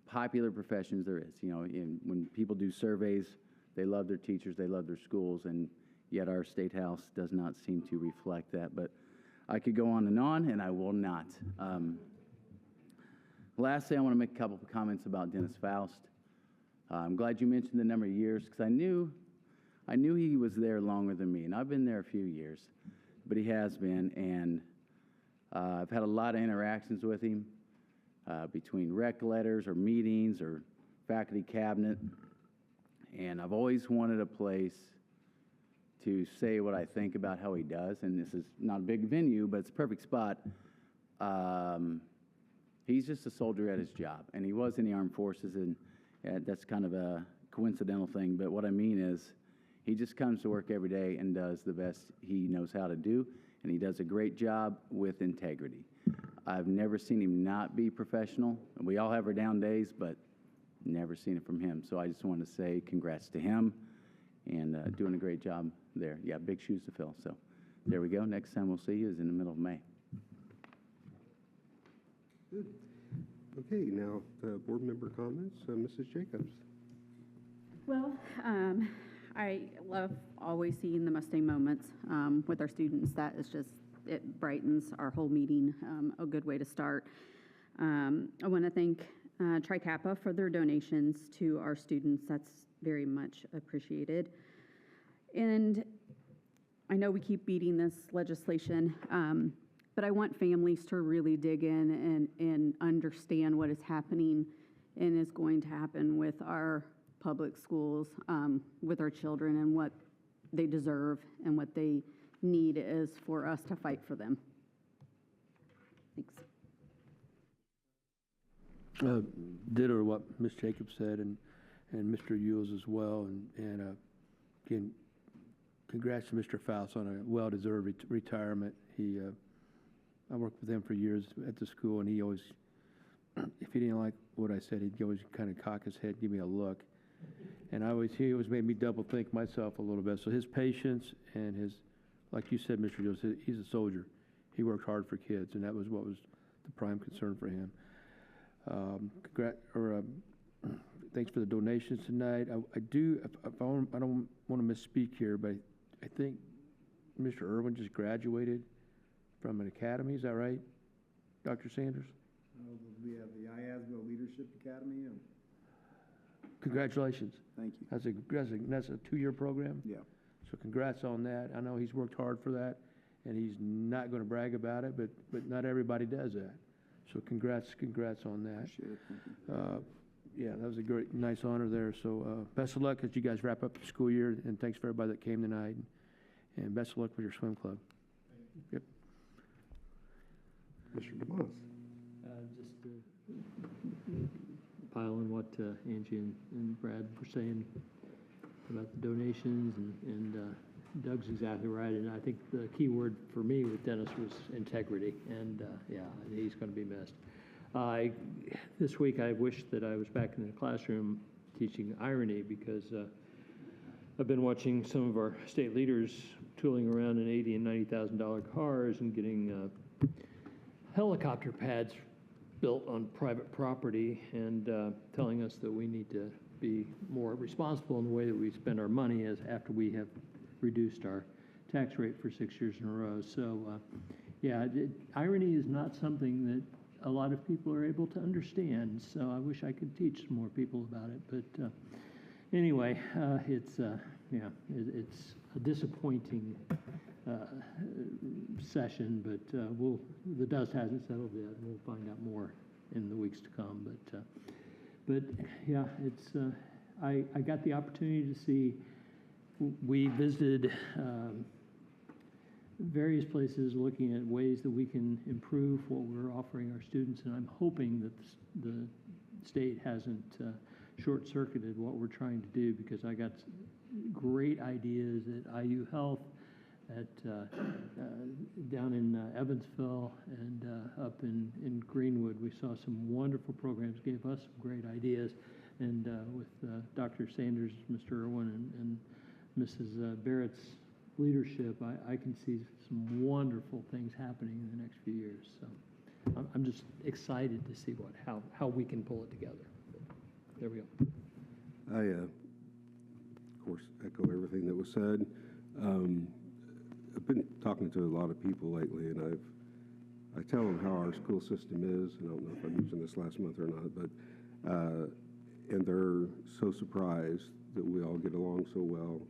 popular professions there is. You know, when people do surveys, they love their teachers, they love their schools, and yet our state house does not seem to reflect that. But I could go on, and I will not. Lastly, I want to make a couple of comments about Dennis Faust. I'm glad you mentioned the number of years, because I knew he was there longer than me, and I've been there a few years, but he has been, and I've had a lot of interactions with him between rec letters or meetings or faculty cabinet, and I've always wanted a place to say what I think about how he does, and this is not a big venue, but it's a perfect spot. He's just a soldier at his job, and he was in the armed forces, and that's kind of a coincidental thing, but what I mean is he just comes to work every day and does the best he knows how to do, and he does a great job with integrity. I've never seen him not be professional. We all have our down days, but never seen it from him. So I just want to say congrats to him, and doing a great job there. Yeah, big shoes to fill. So there we go. Next time we'll see you is in the middle of May. Good. Okay, now board member comments. Mrs. Jacobs. Well, I love always seeing the Mustang moments with our students. That is just, it brightens our whole meeting, a good way to start. I want to thank Tri-Kappa for their donations to our students. That's very much appreciated. And I know we keep beating this legislation, but I want families to really dig in and understand what is happening and is going to happen with our public schools, with our children, and what they deserve and what they need is for us to fight for them. Thanks. Ditto what Ms. Jacobs said, and Mr. Yules as well, and again, congrats to Mr. Faust on a well-deserved retirement. I worked with him for years at the school, and he always, if he didn't like what I said, he'd always kind of cock his head, give me a look, and he always made me double think myself a little bit. So his patience and his, like you said, Mr. Yules, he's a soldier. He worked hard for kids, and that was what was the prime concern for him. Thanks for the donations tonight. I don't want to misspeak here, but I think Mr. Irwin just graduated from an academy. Is that right, Dr. Sanders? We have the IASBO Leadership Academy. congratulations. Thank you. That's a 2-year program? Yeah. So congrats on that. I know he's worked hard for that, and he's not going to brag about it, but not everybody does that. So congrats on that. Appreciate it. Thank you. Yeah, that was a great, nice honor there. So best of luck as you guys wrap up the school year, and thanks for everybody that came tonight. And best of luck with your swim club. Yep. Mr. DeMoss. Just to pile on what Angie and Brad were saying about the donations, and Doug's exactly right. And I think the key word for me with Dennis was integrity. And yeah, he's going to be missed. This week I wish that I was back in the classroom teaching irony, because I've been watching some of our state leaders tooling around in $80,000 and $90,000 cars and getting helicopter pads built on private property, and telling us that we need to be more responsible in the way that we spend our money as after we have reduced our tax rate for 6 years in a row. So yeah, irony is not something that a lot of people are able to understand, so I wish I could teach some more people about it. But anyway, it's a disappointing session, but the dust hasn't settled yet. We'll find out more in the weeks to come. But yeah, it's I got the opportunity to see. We visited various places looking at ways that we can improve what we're offering our students, and I'm hoping that the state hasn't short-circuited what we're trying to do, because I got great ideas at IU Health, at down in Evansville, and up in Greenwood. We saw some wonderful programs, gave us some great ideas, and with Dr. Sanders, Mr. Irwin, and Mrs. Barrett's leadership, I can see some wonderful things happening in the next few years. So I'm just excited to see how we can pull it together. There we go. I, of course, echo everything that was said. I've been talking to a lot of people lately, and I tell them how our school system is, and I don't know if I mentioned this last month or not, but and they're so surprised that we all get along so well,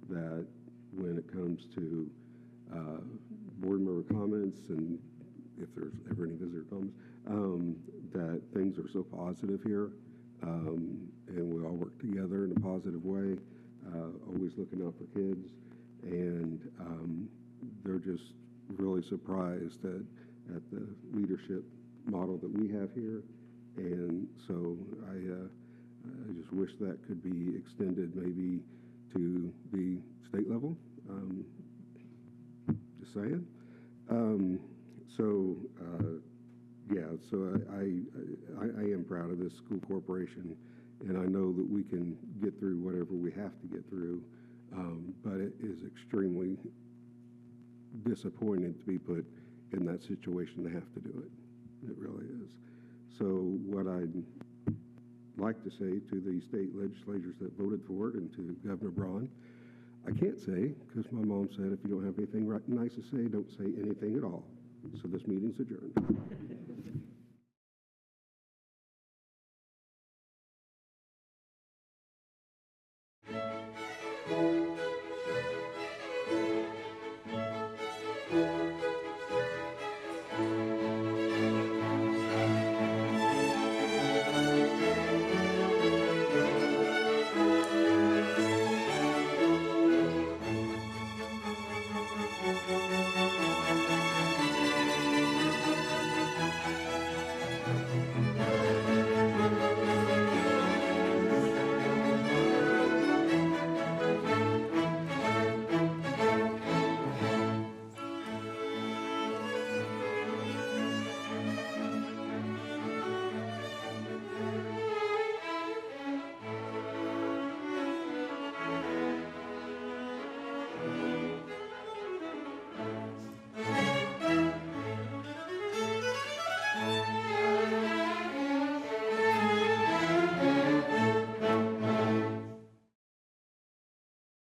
that when it comes to board member comments, and if there's ever any visitor comments, that things are so positive here, and we all work together in a positive way, always looking out for kids, and they're just really surprised at the leadership model that we have here, and so I just wish that could be extended maybe to the state level. Just saying. Yeah, so I am proud of this school corporation, and I know that we can get through whatever we have to get through, but it is extremely disappointing to be put in that situation to have to do it. It really is. So what I'd like to say to the state legislators that voted for it, and to Governor Braun, I can't say, because my mom said if you don't have anything nice to say, don't say anything at all. So this meeting's adjourned.